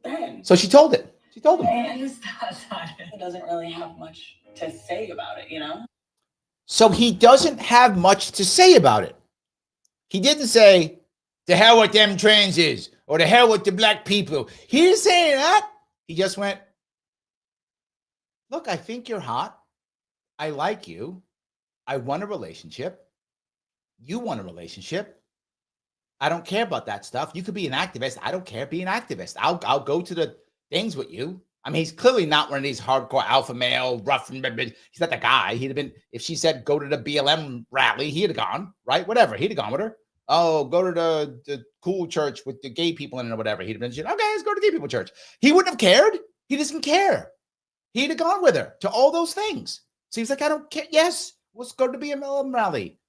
Ben. So she told it. She told him. And he doesn't really have much to say about it, So he doesn't have much to say about it. He didn't say, to hell with them transes or to hell with the black people. He didn't say that. He just went, look, I think you're hot. I like you. I want a relationship. You want a relationship. I don't care about that stuff. You could be an activist. I don't care. Be an activist. I'll go to the things with you. I mean, he's clearly not one of these hardcore alpha male, rough. He's not the guy. He'd have been, if she said, go to the BLM rally, he'd have gone, right? Whatever. He'd have gone with her. Oh, go to the cool church with the gay people in it or whatever. He'd have been, okay, let's go to gay people church. He wouldn't have cared. He doesn't care. He'd have gone with her to all those things. So he's like, I don't care. Yes, let's go to the BLM rally.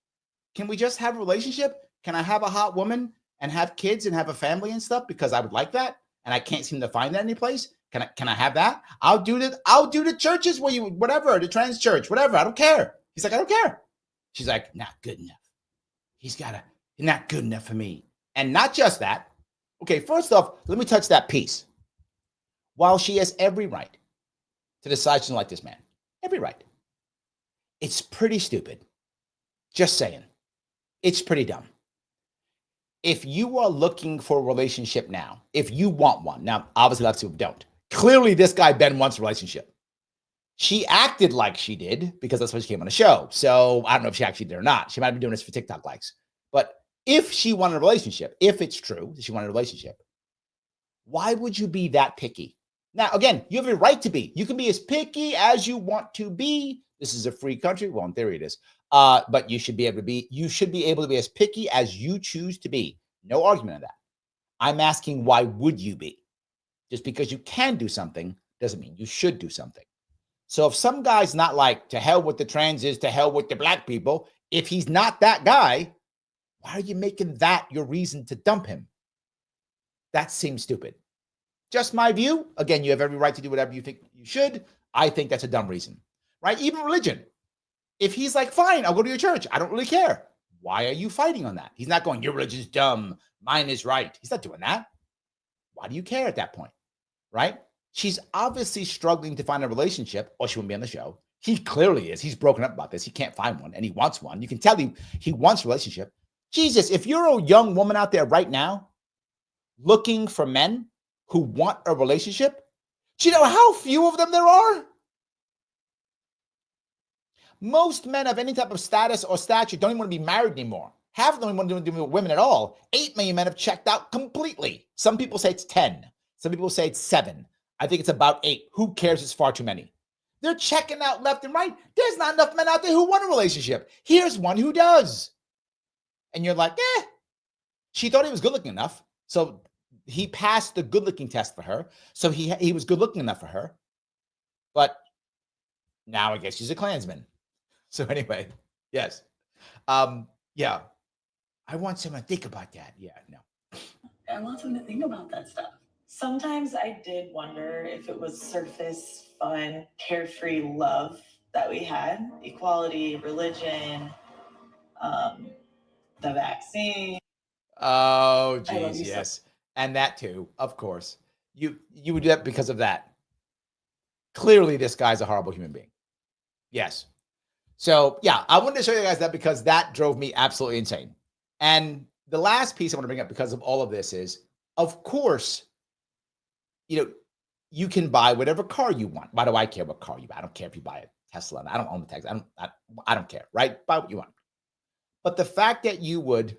Can we just have a relationship? Can I have a hot woman and have kids and have a family and stuff? Because I would like that. And I can't seem to find that anyplace. Can I have that? I'll do the churches where you, whatever, the trans church, whatever. I don't care. He's like, I don't care. She's like, not good enough. He's not good enough for me. And not just that. Okay, first off, let me touch that piece. While she has every right to decide she doesn't like this man, every right, it's pretty stupid. Just saying. It's pretty dumb. If you are looking for a relationship now, if you want one, now obviously lots of people don't. Clearly, this guy, Ben, wants a relationship. She acted like she did because that's why she came on the show. So I don't know if she actually did or not. She might be doing this for TikTok likes. But if she wanted a relationship, if it's true that she wanted a relationship, why would you be that picky? Now, again, you have a right to be. You can be as picky as you want to be. This is a free country. Well, in theory it is. But you should be able to be as picky as you choose to be. No argument on that. I'm asking, why would you be? Just because you can do something doesn't mean you should do something. So if some guy's not like, to hell with the transes, to hell with the black people, if he's not that guy, why are you making that your reason to dump him? That seems stupid. Just my view. Again, you have every right to do whatever you think you should. I think that's a dumb reason, right? Even religion. If he's like, fine, I'll go to your church. I don't really care. Why are you fighting on that? He's not going, your religion's dumb. Mine is right. He's not doing that. Why do you care at that point? Right? She's obviously struggling to find a relationship or she wouldn't be on the show. He clearly is. He's broken up about this. He can't find one and he wants one. You can tell he wants a relationship. Jesus, if you're a young woman out there right now looking for men who want a relationship, do you know how few of them there are? Most men of any type of status or stature don't even want to be married anymore. Half of them don't want to do with women at all. 8 million men have checked out completely. Some people say it's 10. Some people say it's 7. I think it's about 8. Who cares? It's far too many. They're checking out left and right. There's not enough men out there who want a relationship. Here's one who does. And you're like, she thought he was good looking enough. So he passed the good looking test for her. So he was good looking enough for her. But now I guess she's a Klansman. So anyway, yes. Yeah. I want someone to think about that. Yeah, no. I want someone to think about that stuff. Sometimes I did wonder if it was surface, fun, carefree love that we had. Equality, religion, the vaccine. Oh, geez, yes. And that too, of course. You would do that because of that. Clearly, this guy's a horrible human being. Yes. So, yeah, I wanted to show you guys that because that drove me absolutely insane. And the last piece I want to bring up because of all of this is, of course, you can buy whatever car you want. Why do I care what car you buy? I don't care if you buy a Tesla. I don't own the Tesla. I don't care, right? Buy what you want. But the fact that you would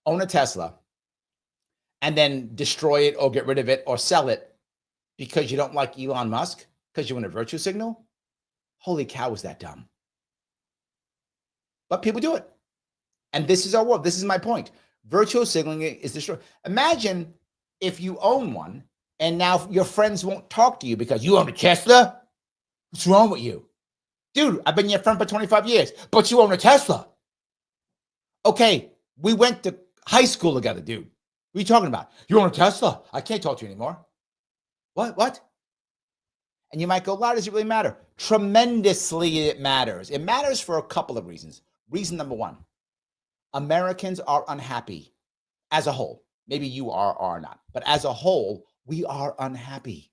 own a Tesla and then destroy it or get rid of it or sell it because you don't like Elon Musk, because you want a virtue signal, holy cow, is that dumb? But people do it. And this is our world. This is my point. Virtual signaling is destroyed. Imagine if you own one and now your friends won't talk to you because you own a Tesla. What's wrong with you? Dude, I've been your friend for 25 years, but you own a Tesla. Okay, we went to high school together, dude. What are you talking about? You own a Tesla. I can't talk to you anymore. What? And you might go, why does it really matter? Tremendously, it matters. It matters for a couple of reasons. Reason number one, Americans are unhappy as a whole. Maybe you are or not, but as a whole, we are unhappy.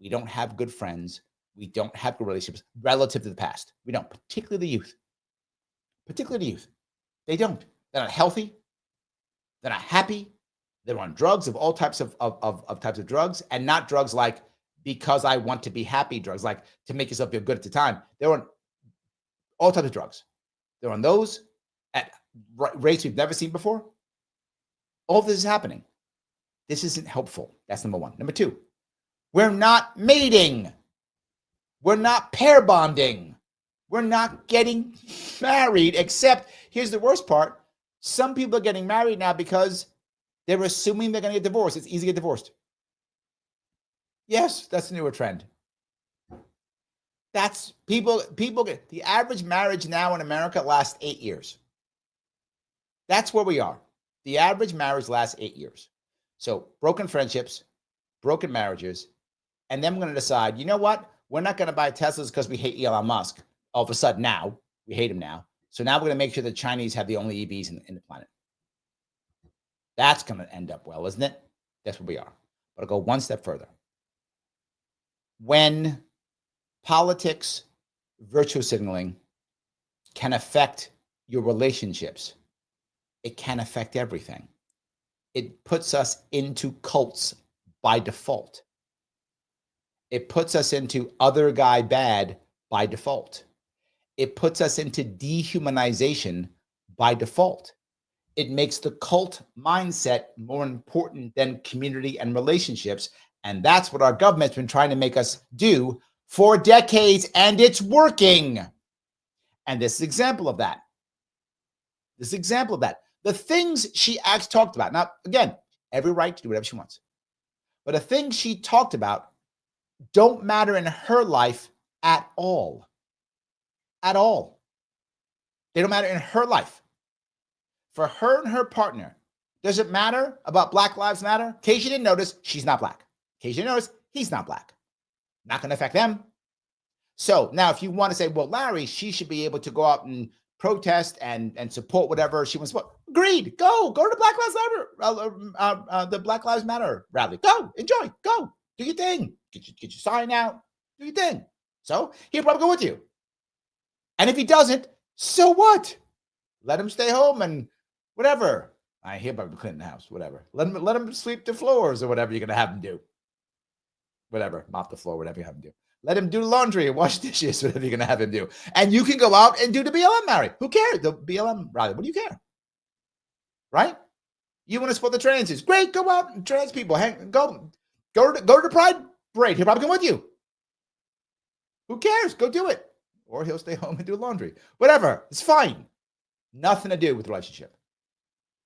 We don't have good friends. We don't have good relationships relative to the past. We don't, particularly the youth. They don't. They're not healthy. They're not happy. They're on drugs of all types of types of drugs, and not drugs like because I want to be happy drugs, like to make yourself feel good at the time. They're on all types of drugs. They're on those at rates we've never seen before. All of this is happening. This isn't helpful. That's number one. Number two, we're not mating. We're not pair bonding. We're not getting married, except here's the worst part. Some people are getting married now because they're assuming they're going to get divorced. It's easy to get divorced. Yes, that's a newer trend. That's people get the average marriage now in America lasts 8 years. That's where we are. The average marriage lasts 8 years. So broken friendships, broken marriages, and then we're going to decide, you know what? We're not going to buy Teslas because we hate Elon Musk. All of a sudden now, we hate him now. So now we're going to make sure the Chinese have the only EVs in the planet. That's going to end up well, isn't it? That's where we are. But I'll go one step further. When politics, virtue signaling can affect your relationships, it can affect everything. It puts us into cults by default. It puts us into other guy bad by default. It puts us into dehumanization by default. It makes the cult mindset more important than community and relationships. And that's what our government's been trying to make us do for decades, and it's working. And this is an example of that. The things she talked about. Now, again, every right to do whatever she wants. But the things she talked about don't matter in her life at all. At all. They don't matter in her life. For her and her partner, does it matter about Black Lives Matter? In case you didn't notice, she's not Black. In case you didn't notice, he's not Black. Not going to affect them. So now if you want to say, well, Larry, she should be able to go out and protest and support whatever she wants. Agreed. Go to the Black Lives Matter rally. Go, enjoy, go, do your thing. Get your sign out, do your thing. So he'll probably go with you. And if he doesn't, so what? Let him stay home and whatever. I hear about the Clinton house, whatever. Let him sweep the floors or whatever you're gonna have him do. Whatever, mop the floor, whatever you have him do. Let him do laundry and wash dishes, whatever you're gonna have him do. And you can go out and do the BLM rally. Who cares? The BLM rally. What do you care? Right? You want to support the transients? Great, go out and trans people. Go to the Pride parade. He'll probably come with you. Who cares? Go do it. Or he'll stay home and do laundry. Whatever. It's fine. Nothing to do with the relationship.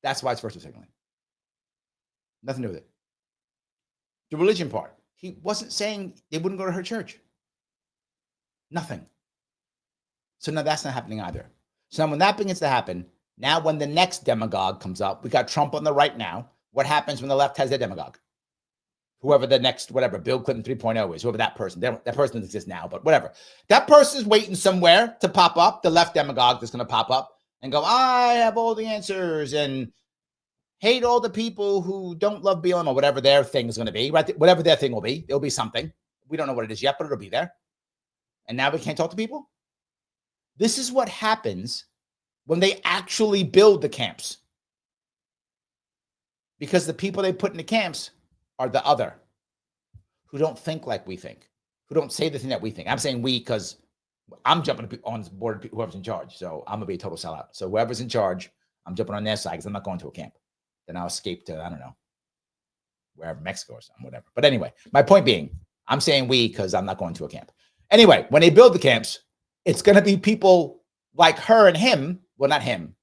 That's why it's virtue signaling. Nothing to do with it. The religion part. He wasn't saying they wouldn't go to her church. Nothing. So now that's not happening either. So now when that begins to happen, now when the next demagogue comes up, we got Trump on the right now. What happens when the left has their demagogue? Whoever the next, whatever, Bill Clinton 3.0 is, whoever that person, that person doesn't exist now, but whatever. That person is waiting somewhere to pop up, the left demagogue that's going to pop up and go, I have all the answers and hate all the people who don't love BLM or whatever their thing is going to be, right? Whatever their thing will be, it'll be something. We don't know what it is yet, but it'll be there. And now we can't talk to people. This is what happens when they actually build the camps. Because the people they put in the camps are the other, who don't think like we think, who don't say the thing that we think. I'm saying we because I'm jumping on board whoever's in charge. So I'm going to be a total sellout. So whoever's in charge, I'm jumping on their side because I'm not going to a camp. Then I'll escape to, I don't know, wherever, Mexico or something, whatever. But anyway, my point being, I'm saying we because I'm not going to a camp. Anyway, when they build the camps, it's going to be people like her and him. Well, not him.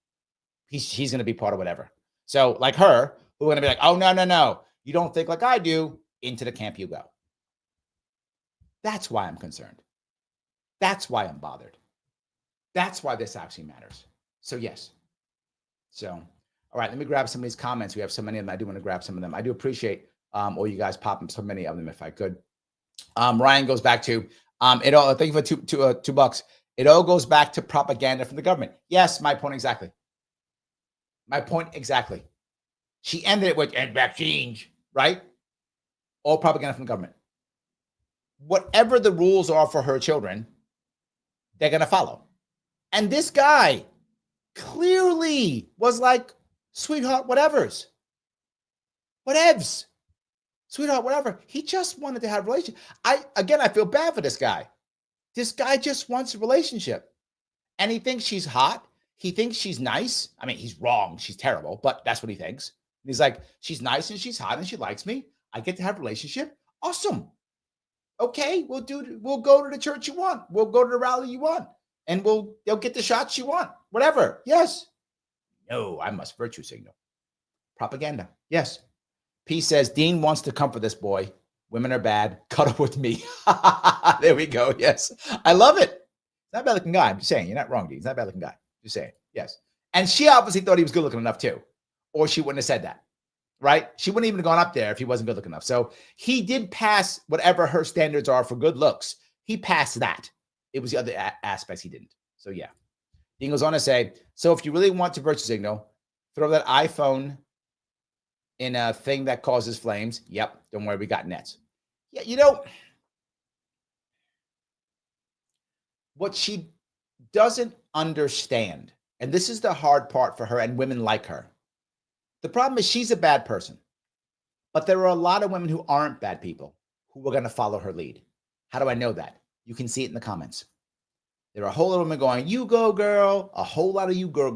He's going to be part of whatever. So like her, who are going to be like, oh, no. You don't think like I do. Into the camp you go. That's why I'm concerned. That's why I'm bothered. That's why this actually matters. So yes. So, all right, let me grab some of these comments. We have so many of them. I do want to grab some of them. I do appreciate all you guys popping so many of them if I could. Ryan goes back to it all. Thank you for $2. It all goes back to propaganda from the government. Yes, my point exactly. My point exactly. She ended it with and vaccines, right? All propaganda from the government. Whatever the rules are for her children, they're going to follow. And this guy clearly was like, sweetheart, whatevers. Whatevs. Sweetheart, whatever. He just wanted to have a relationship. I feel bad for this guy. This guy just wants a relationship. And he thinks she's hot. He thinks she's nice. I mean, he's wrong. She's terrible, but that's what he thinks. He's like, she's nice and she's hot and she likes me. I get to have a relationship. Awesome. Okay, we'll go to the church you want. We'll go to the rally you want. And they'll get the shots you want. Whatever. Yes. No, I must virtue signal. Propaganda. Yes. P says, Dean wants to comfort this boy. Women are bad. Cuddle with me. There we go. Yes. I love it. He's not a bad looking guy. I'm just saying. You're not wrong, Dean. He's not a bad looking guy. Just saying. Yes. And she obviously thought he was good looking enough too. Or she wouldn't have said that. Right? She wouldn't even have gone up there if he wasn't good looking enough. So he did pass whatever her standards are for good looks. He passed that. It was the other aspects he didn't. So yeah. Dean goes on to say, so if you really want to virtue signal, throw that iPhone in a thing that causes flames. Yep. Don't worry. We got nets. Yeah. What she doesn't understand, and this is the hard part for her and women like her. The problem is she's a bad person, but there are a lot of women who aren't bad people who are going to follow her lead. How do I know that? You can see it in the comments. There are a whole lot of women going, you go girl, a whole lot of you go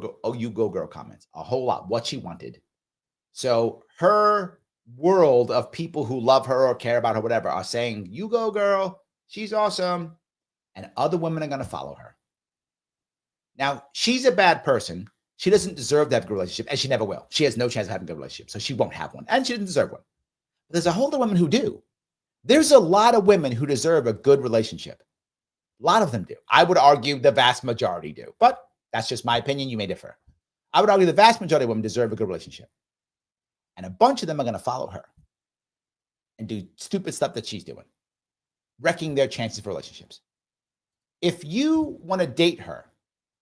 girl comments, a whole lot, what she wanted. So her world of people who love her or care about her, whatever, are saying, you go girl, she's awesome. And other women are going to follow her. Now, she's a bad person. She doesn't deserve to have a good relationship, and she never will. She has no chance of having a good relationship, so she won't have one, and she doesn't deserve one. But there's a whole lot of women who do. There's a lot of women who deserve a good relationship. A lot of them do. I would argue the vast majority do, but that's just my opinion. You may differ. I would argue the vast majority of women deserve a good relationship. And a bunch of them are going to follow her and do stupid stuff that she's doing, wrecking their chances for relationships. if you want to date her,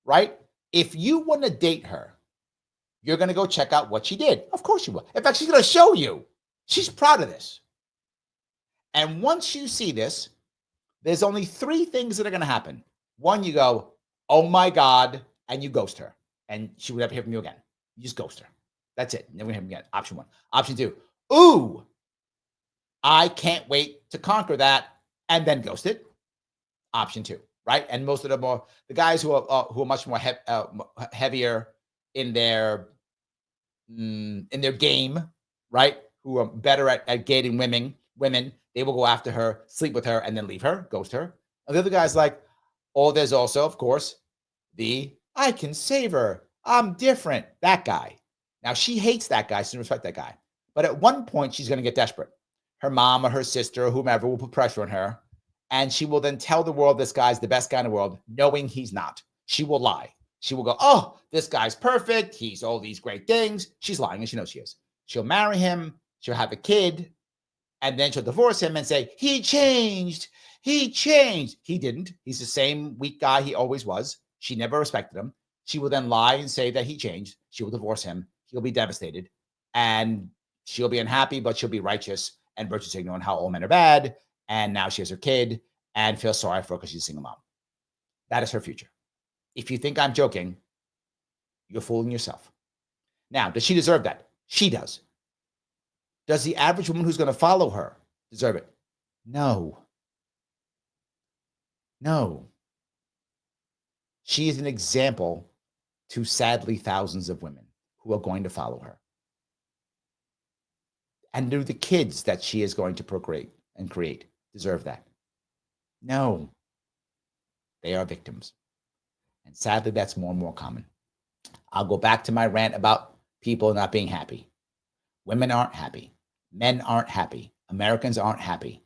right? If you want to date her, you're going to go check out what she did. Of course you will. In fact, she's going to show you. She's proud of this. And once you see this, there's only 3 things that are going to happen. One, you go, oh my God, and you ghost her. And she would never hear from you again. You just ghost her. That's it. Never hear from you again. Option 1. Option 2, ooh, I can't wait to conquer that, and then ghost it. Option 2, right? And most of the guys who are much more heavier in their game, right? Who are better at gating women, they will go after her, sleep with her, and then leave her, ghost her. And the other guys like, oh, there's also, of course, the I can save her, I'm different, that guy. Now, she hates that guy. She doesn't respect that guy. But at one point, she's going to get desperate. Her mom or her sister or whomever will put pressure on her. And she will then tell the world this guy's the best guy in the world, knowing he's not. She will lie. She will go, oh, this guy's perfect. He's all these great things. She's lying, and she knows she is. She'll marry him. She'll have a kid. And then she'll divorce him and say, he changed. He changed. He didn't. He's the same weak guy he always was. She never respected him. She will then lie and say that he changed. She will divorce him. He'll be devastated. And she'll be unhappy, but she'll be righteous and virtue signaling how all men are bad. And now she has her kid and feels sorry for her because she's a single mom. That is her future. If you think I'm joking, you're fooling yourself. Now, does she deserve that? She does. Does the average woman who's going to follow her deserve it? No. No. She is an example to, sadly, thousands of women who are going to follow her. And do the kids that she is going to procreate and create deserve that? No. They are victims. And sadly, that's more and more common. I'll go back to my rant about people not being happy. Women aren't happy. Men aren't happy. Americans aren't happy.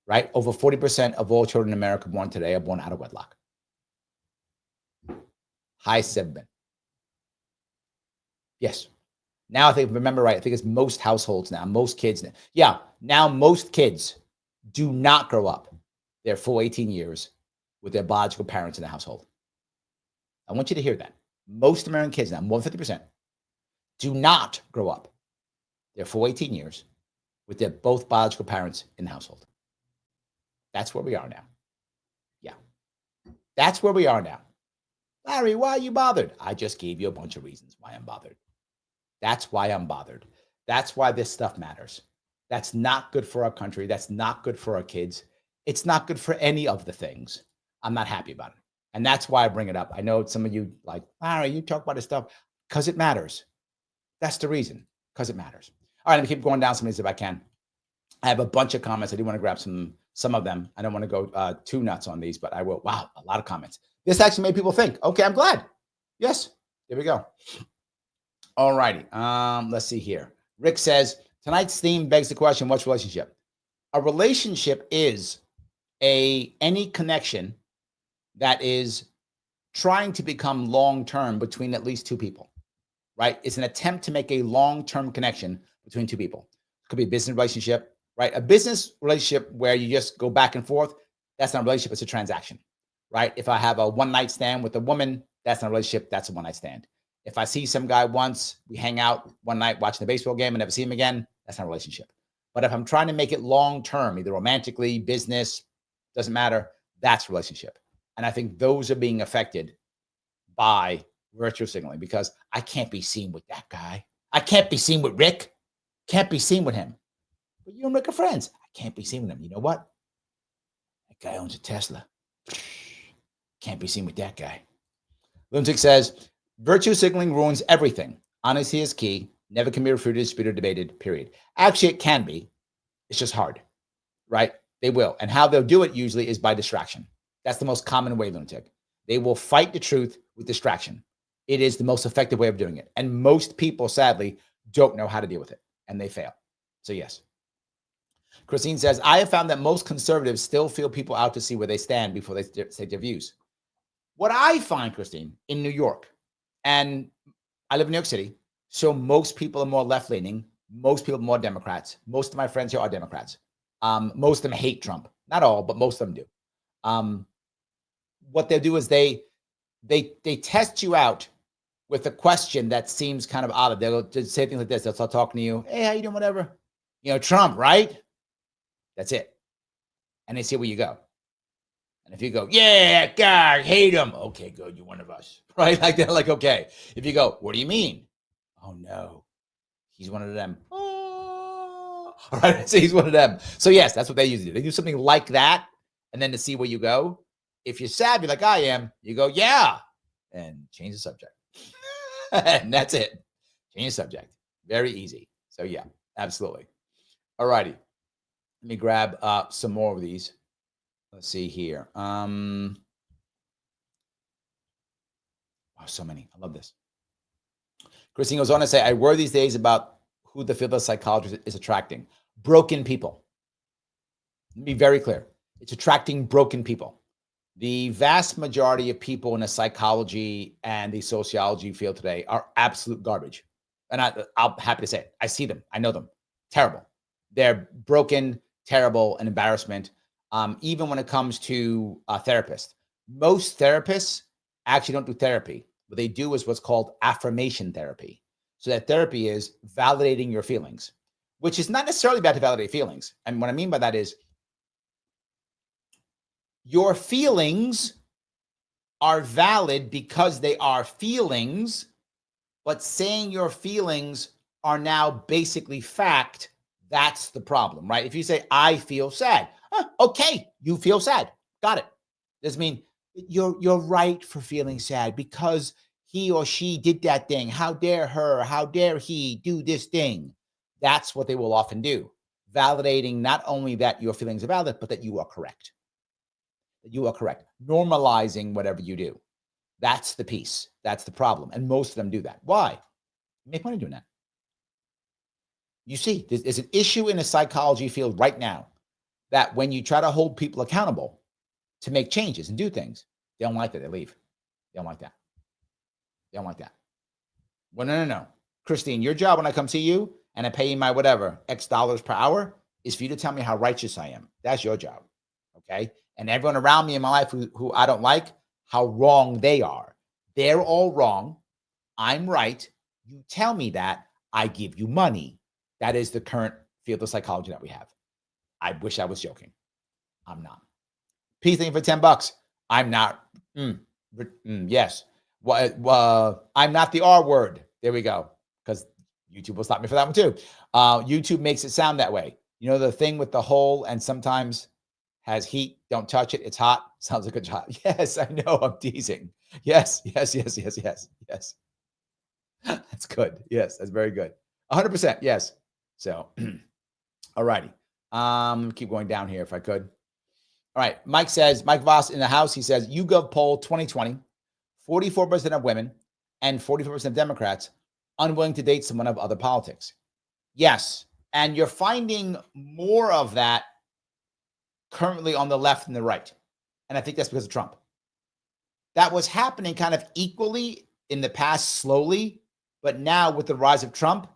Right? Over 40% of all children in America born today are born out of wedlock. Highest it's ever been. Yes. Now, I think, remember right, I think it's most households now, most kids. Yeah, now most kids do not grow up their full 18 years with their biological parents in the household. I want you to hear that. Most American kids now, more than 50%, do not grow up their full 18 years with their both biological parents in the household. That's where we are now. Yeah. That's where we are now. Larry, why are you bothered? I just gave you a bunch of reasons why I'm bothered. That's why I'm bothered. That's why this stuff matters. That's not good for our country. That's not good for our kids. It's not good for any of the things. I'm not happy about it. And that's why I bring it up. I know some of you like, Larry, you talk about this stuff because it matters. That's the reason, because it matters. All right, let me keep going down some of these if I can. I have a bunch of comments. I do want to grab some of them. I don't want to go too nuts on these, but I will. Wow, a lot of comments. This actually made people think. Okay, I'm glad. Yes, here we go. All righty. Let's see here. Rick says, tonight's theme begs the question, what's relationship? A relationship is any connection that is trying to become long-term between at least 2 people, right? It's an attempt to make a long-term connection between 2 people. It could be a business relationship, right? A business relationship where you just go back and forth, that's not a relationship, it's a transaction, right? If I have a one-night stand with a woman, that's not a relationship, that's a one-night stand. If I see some guy once, we hang out one night watching the baseball game and never see him again, that's not a relationship. But if I'm trying to make it long-term, either romantically, business, doesn't matter, that's relationship. And I think those are being affected by virtue signaling because I can't be seen with that guy. I can't be seen with Rick. Can't be seen with him. But you and Rick are friends. I can't be seen with him. You know what? That guy owns a Tesla. Can't be seen with that guy. Lunatic says, virtue signaling ruins everything. Honesty is key. Never can be refuted, disputed, or debated, period. Actually, it can be. It's just hard, right? They will. And how they'll do it usually is by distraction. That's the most common way, Lunatic. They will fight the truth with distraction. It is the most effective way of doing it. And most people, sadly, don't know how to deal with it, and they fail. So yes. Christine says, I have found that most conservatives still feel people out to see where they stand before they state their views. What I find, Christine, in New York, and I live in New York City, so most people are more left-leaning. Most people are more Democrats. Most of my friends here are Democrats. Most of them hate Trump. Not all, but most of them do. what they'll do is they test you out with a question that seems kind of odd. They'll say things like this. They'll start talking to you. Hey, how you doing? Whatever. Trump, right? That's it. And they see where you go. And if you go, yeah, God, hate him. Okay, good. You're one of us. Right? Like that. Like, okay. If you go, what do you mean? Oh, no. He's one of them. Oh. All right. So he's one of them. So, yes, that's what they usually do. They do something like that. And then to see where you go. If you're savvy like I am, you go, yeah. And change the subject. And that's it. Change the subject. Very easy. So, yeah, absolutely. All righty. Let me grab some more of these. Let's see here. Wow, so many. I love this. Christine goes on to say, I worry these days about who the field of psychologist is attracting. Broken people. Let me be very clear. It's attracting broken people. The vast majority of people in the psychology and the sociology field today are absolute garbage. And I'm happy to say it. I see them. I know them. Terrible. They're broken, terrible, an embarrassment. Even when it comes to therapists. Most therapists actually don't do therapy. What they do is what's called affirmation therapy. So that therapy is validating your feelings, which is not necessarily bad to validate feelings. And what I mean by that is your feelings are valid because they are feelings, but saying your feelings are now basically fact, that's the problem, right? If you say, I feel sad. Okay, you feel sad. Got it. Doesn't mean you're right for feeling sad because he or she did that thing. How dare her? How dare he do this thing? That's what they will often do. Validating not only that your feelings are valid, but that you are correct. That you are correct. Normalizing whatever you do. That's the piece. That's the problem. And most of them do that. Why? Make money doing that. You see, there's an issue in the psychology field right now that when you try to hold people accountable to make changes and do things, they don't like that. They leave. They don't like that. They don't like that. Well, no. Christine, your job when I come see you and I pay you my whatever, X dollars per hour is for you to tell me how righteous I am. That's your job. Okay. And everyone around me in my life who I don't like, how wrong they are. They're all wrong. I'm right. You tell me that. I give you money. That is the current field of psychology that we have. I wish I was joking. I'm not. P thing for $10. I'm not. Yes. Well, I'm not the R word. There we go. Because YouTube will stop me for that one too. YouTube makes it sound that way. You know the thing with the hole and sometimes has heat. Don't touch it. It's hot. Sounds like a job. Yes, I know. I'm teasing. Yes. That's good. Yes, that's very good. 100%. Yes. So, all righty. Keep going down here if I could. All right. Mike Voss in the house, he says, YouGov poll 2020, 44% of women and 44% of Democrats unwilling to date someone of other politics. Yes. And you're finding more of that currently on the left and the right. And I think that's because of Trump. That was happening kind of equally in the past slowly, but now with the rise of Trump,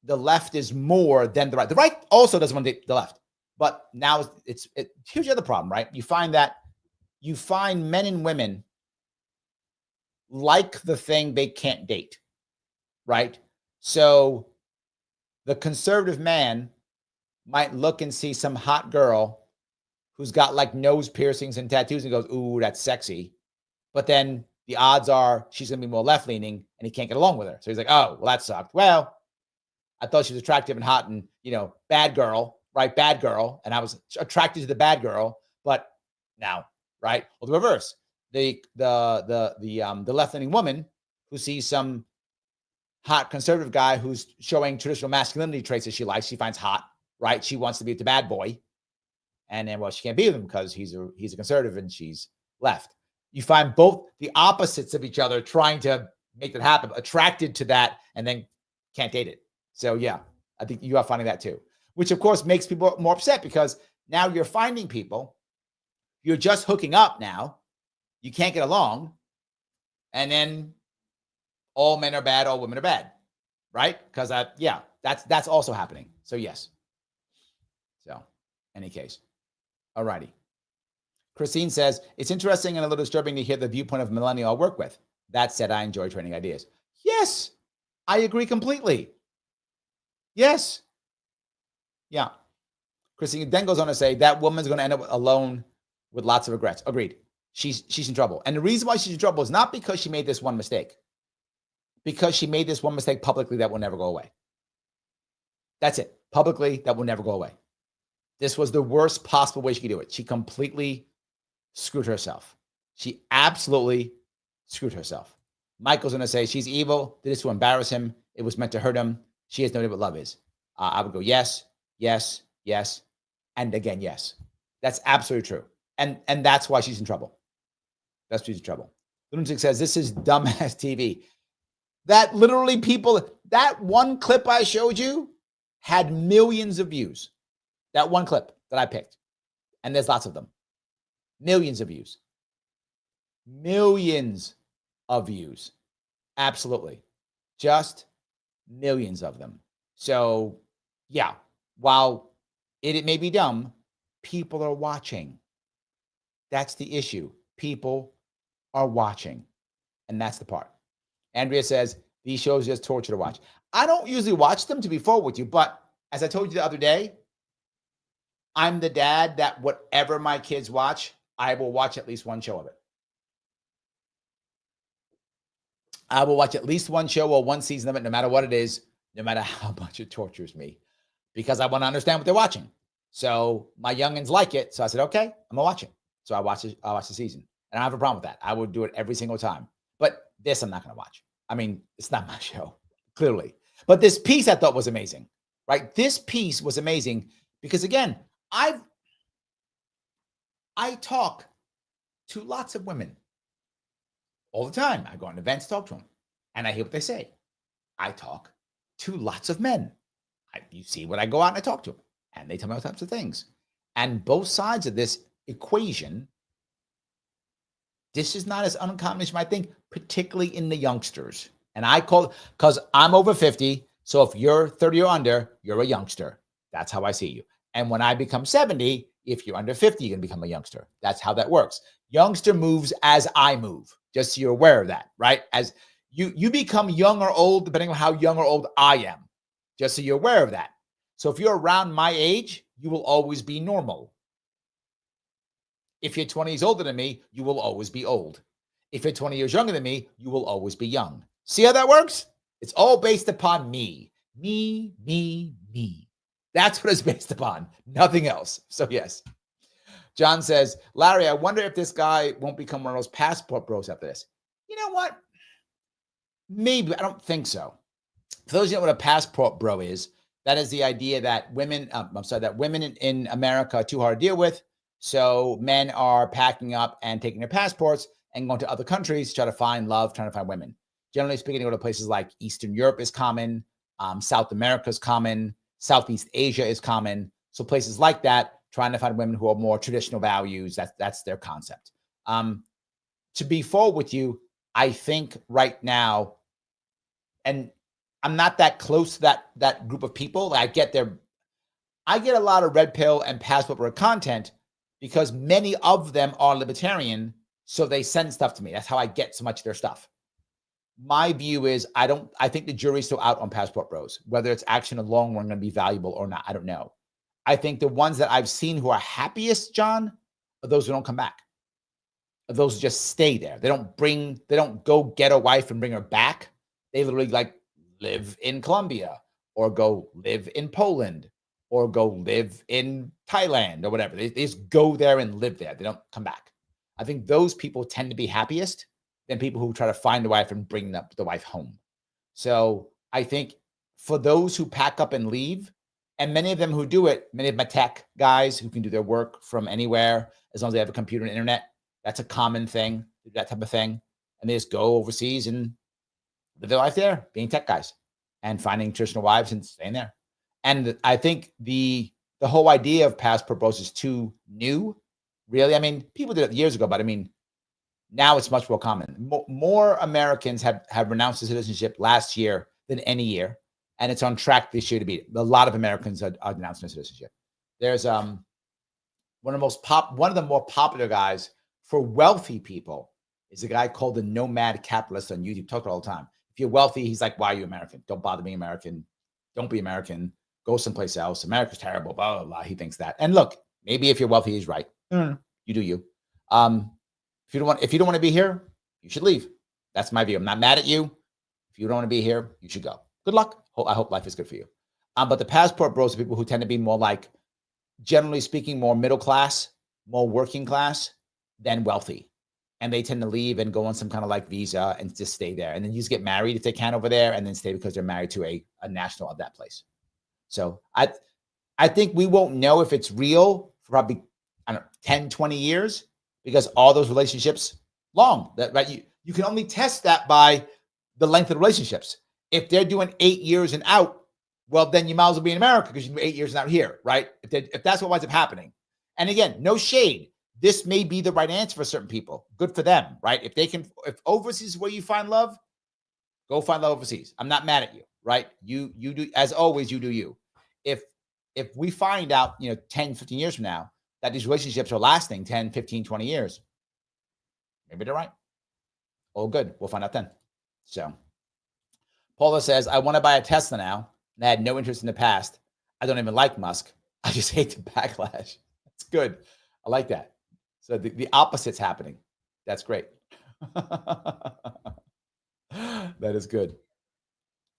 the left is more than the right. The right also doesn't want to date the left, but now here's the other problem, right? You find men and women like the thing they can't date, right? So the conservative man might look and see some hot girl who's got like nose piercings and tattoos and goes, ooh, that's sexy. But then the odds are she's going to be more left-leaning and he can't get along with her. So he's like, oh, well, that sucked. Well, I thought she was attractive and hot and, bad girl, right? Bad girl. And I was attracted to the bad girl, but now, right? Well, the reverse, the left-leaning woman who sees some hot conservative guy who's showing traditional masculinity traits that she likes, she finds hot, right? She wants to be with the bad boy. And then, well, she can't be with him because he's a conservative and she's left. You find both the opposites of each other trying to make that happen, attracted to that, and then can't date it. So, yeah, I think you are finding that too, which, of course, makes people more upset because now you're finding people, you're just hooking up now, you can't get along, and then all men are bad, all women are bad, right? Because, that's also happening. So, yes. So, any case. All righty. Christine says, it's interesting and a little disturbing to hear the viewpoint of a millennial I work with. That said, I enjoy training ideas. Yes, I agree completely. Yes. Yeah. Christine then goes on to say that woman's going to end up alone with lots of regrets. Agreed. She's in trouble. And the reason why she's in trouble is not because she made this one mistake. Because she made this one mistake publicly that will never go away. That's it. Publicly, that will never go away. This was the worst possible way she could do it. She completely screwed herself. She absolutely screwed herself. Michael's going to say she's evil. Did this to embarrass him. It was meant to hurt him. She has no idea what love is. I would go yes, yes, yes, and again, yes. That's absolutely true. And that's why she's in trouble. That's why she's in trouble. Lunatic says, this is dumbass TV. That literally that one clip I showed you had millions of views. That one clip that I picked. And there's lots of them. Millions of views. Millions of views. Absolutely. Just millions of them. So, yeah, while it may be dumb, people are watching. That's the issue. People are watching. And that's the part. Andrea says, these shows are just torture to watch. I don't usually watch them, to be forward with you, but as I told you the other day, I'm the dad that whatever my kids watch, I will watch at least one show of it. I will watch at least one show or one season of it, no matter what it is, no matter how much it tortures me, because I want to understand what they're watching. So my youngins like it. So I said, okay, I'm going to watch it. So I watch the season. And I don't have a problem with that. I would do it every single time. But this I'm not going to watch. I mean, it's not my show, clearly. But this piece I thought was amazing, right? This piece was amazing because, again, I talk to lots of women all the time. I go on events, talk to them, and I hear what they say. I talk to lots of men. You see what I go out and I talk to them, and they tell me all types of things. And both sides of this equation, this is not as uncommon as you might think, particularly in the youngsters. And I call, because I'm over 50, so if you're 30 or under, you're a youngster. That's how I see you. And when I become 70, if you're under 50, you're going to become a youngster. That's how that works. Youngster moves as I move, just so you're aware of that, right? As you become young or old, depending on how young or old I am, just so you're aware of that. So if you're around my age, you will always be normal. If you're 20 years older than me, you will always be old. If you're 20 years younger than me, you will always be young. See how that works? It's all based upon me. Me, me, me. That's what it's based upon. Nothing else. So yes. John says, Larry, I wonder if this guy won't become one of those passport bros after this. You know what? Maybe. I don't think so. For those who know what a passport bro is, that is the idea that women, in America are too hard to deal with. So men are packing up and taking their passports and going to other countries to try to find love, trying to find women. Generally speaking, they go to places like Eastern Europe is common, South America is common, Southeast Asia is common. So places like that, trying to find women who have more traditional values. That's their concept. To be forward with you, I think right now, and I'm not that close to that group of people. I get a lot of red pill and passport bro content because many of them are libertarian, so they send stuff to me. That's how I get so much of their stuff. My view is I think the jury's still out on passport bros, whether it's actually in the long run going to be valuable or not. I don't know. I think the ones that I've seen who are happiest, John, are those who don't come back. Are those who just stay there. They don't go get a wife and bring her back. They literally live in Colombia or go live in Poland or go live in Thailand or whatever. They just go there and live there. They don't come back. I think those people tend to be happiest than people who try to find a wife and bring the wife home. So I think for those who pack up and leave, and many of them who do it, many of my tech guys who can do their work from anywhere, as long as they have a computer and internet, that's a common thing, that type of thing. And they just go overseas and live their life there, being tech guys and finding traditional wives and staying there. And I think the whole idea of passport bros is too new, really. I mean, people did it years ago, but I mean, now it's much more common. More Americans have renounced their citizenship last year than any year. And it's on track this year to be. A lot of Americans are denouncing their citizenship. There's one one of the more popular guys for wealthy people is a guy called the Nomad Capitalist on YouTube. Talk about it all the time. If you're wealthy, he's like, why are you American? Don't bother being American. Don't be American. Go someplace else. America's terrible. Blah, blah, blah. He thinks that. And look, maybe if you're wealthy, he's right. You do you. If you don't want to be here, you should leave. That's my view. I'm not mad at you. If you don't want to be here, you should go. Good luck. I hope life is good for you. But the passport bros are people who tend to be more like, generally speaking, more middle class, more working class than wealthy. And they tend to leave and go on some kind of like visa and just stay there. And then you just get married if they can over there and then stay because they're married to a national of that place. So I think we won't know if it's real for probably, 10, 20 years because all those relationships long. Right? You can only test that by the length of the relationships. If they're doing 8 years and out, well, then you might as well be in America because you do 8 years and out here, right? If that's what winds up happening. And again, no shade. This may be the right answer for certain people. Good for them, right? If overseas is where you find love, go find love overseas. I'm not mad at you, right? You do, as always, you do you. If we find out, 10, 15 years from now that these relationships are lasting 10, 15, 20 years, maybe they're right. Oh, good. We'll find out then. So Paula says, I want to buy a Tesla now. And I had no interest in the past. I don't even like Musk. I just hate the backlash. That's good. I like that. So the opposite's happening. That's great. That is good.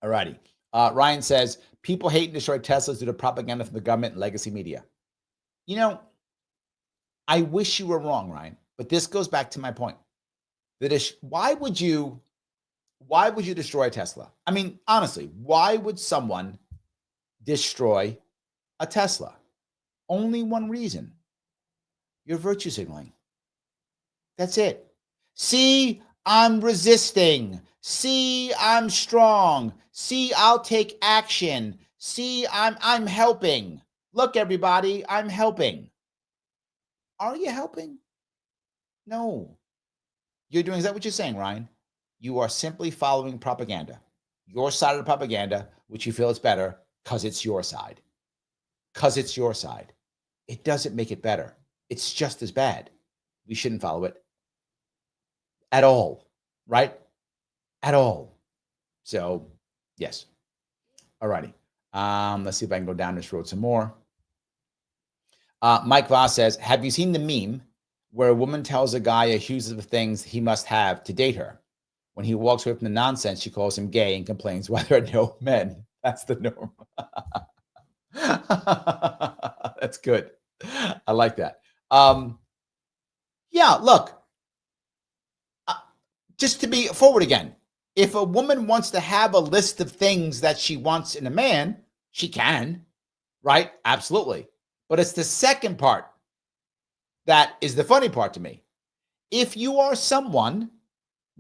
All righty. Ryan says, people hate and destroy Teslas due to propaganda from the government and legacy media. I wish you were wrong, Ryan, but this goes back to my point. Why would you destroy a Tesla? I mean, honestly, why would someone destroy a Tesla? Only one reason. You're virtue signaling. That's it. See, I'm resisting. See, I'm strong. See, I'll take action. See, I'm helping. Look, everybody, I'm helping. Are you helping? No. You're doing, is that what you're saying, Ryan? You are simply following propaganda. Your side of the propaganda, which you feel is better because it's your side. Because it's your side. It doesn't make it better. It's just as bad. We shouldn't follow it at all, right? At all. So, yes. All righty. Let's see if I can go down this road some more. Mike Voss says, have you seen the meme where a woman tells a guy a huge list of things he must have to date her? When he walks away from the nonsense, she calls him gay and complains why there are no men. That's the norm. That's good. I like that. Yeah, look, just to be forward again, if a woman wants to have a list of things that she wants in a man, she can, right? Absolutely. But it's the second part that is the funny part to me. If you are someone,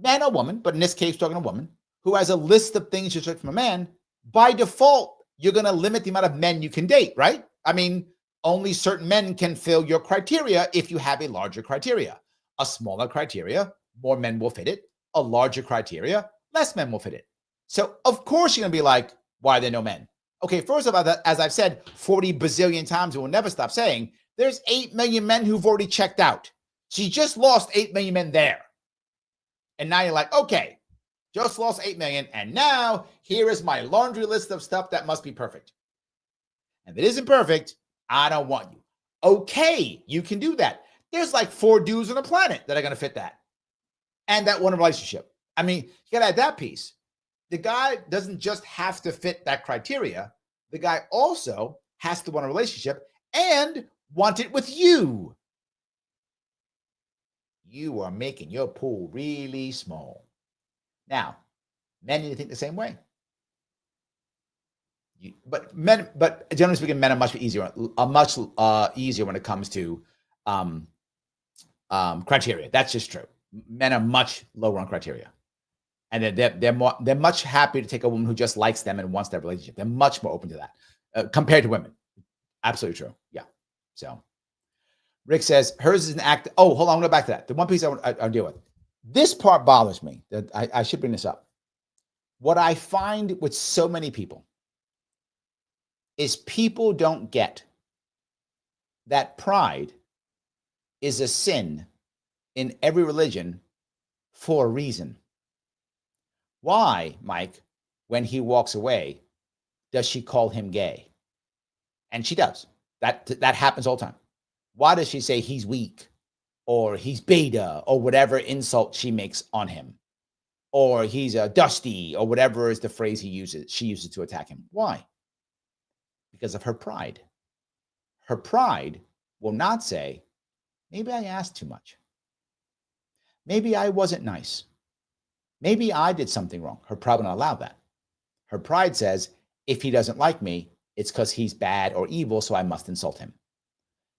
man or woman, but in this case, talking a woman, who has a list of things you expect from a man, by default, you're going to limit the amount of men you can date, right? I mean, only certain men can fill your criteria if you have a larger criteria. A smaller criteria, more men will fit it. A larger criteria, less men will fit it. So, of course, you're going to be like, why are there no men? Okay, first of all, as I've said 40 bazillion times and will never stop saying, there's 8 million men who've already checked out. So you just lost 8 million men there. And now you're like, okay, just lost 8 million. And now here is my laundry list of stuff that must be perfect. And if it isn't perfect, I don't want you. Okay, you can do that. There's like 4 dudes on the planet that are going to fit that. And that one relationship. I mean, you got to add that piece. The guy doesn't just have to fit that criteria. The guy also has to want a relationship and want it with you. You are making your pool really small. Now, men need to think the same way. But generally speaking, men are much easier when it comes to criteria. That's just true. Men are much lower on criteria, and they're much happy to take a woman who just likes them and wants that relationship. They're much more open to that compared to women. Absolutely true. Yeah. So Rick says hers is an act. Oh, hold on. I'm going to go back to that. The one piece I'll deal with. This part bothers me. That I should bring this up. What I find with so many people is people don't get that pride is a sin in every religion for a reason. Why, Mike, when he walks away, does she call him gay? And she does. That happens all the time. Why does she say he's weak or he's beta or whatever insult she makes on him? Or he's a dusty or whatever is the phrase she uses to attack him. Why? Because of her pride. Her pride will not say, maybe I asked too much. Maybe I wasn't nice. Maybe I did something wrong. Her pride will not allow that. Her pride says, if he doesn't like me, it's because he's bad or evil, so I must insult him.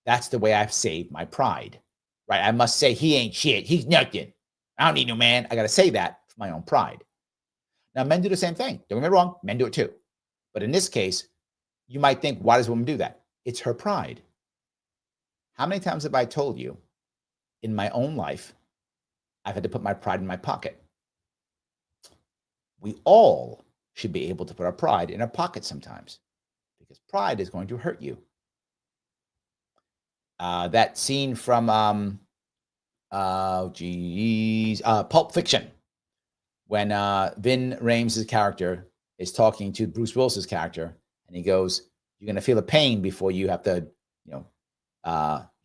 That's the way I've saved my pride, right? I must say he ain't shit. He's nothing. I don't need no man. I got to say that for my own pride. Now, men do the same thing. Don't get me wrong. Men do it too. But in this case, you might think, why does a woman do that? It's her pride. How many times have I told you in my own life, I've had to put my pride in my pocket? We all should be able to put our pride in our pocket sometimes, because pride is going to hurt you. That scene from Pulp Fiction, when Vin Rhames' character is talking to Bruce Willis's character, and he goes, "You're going to feel the pain before you have to,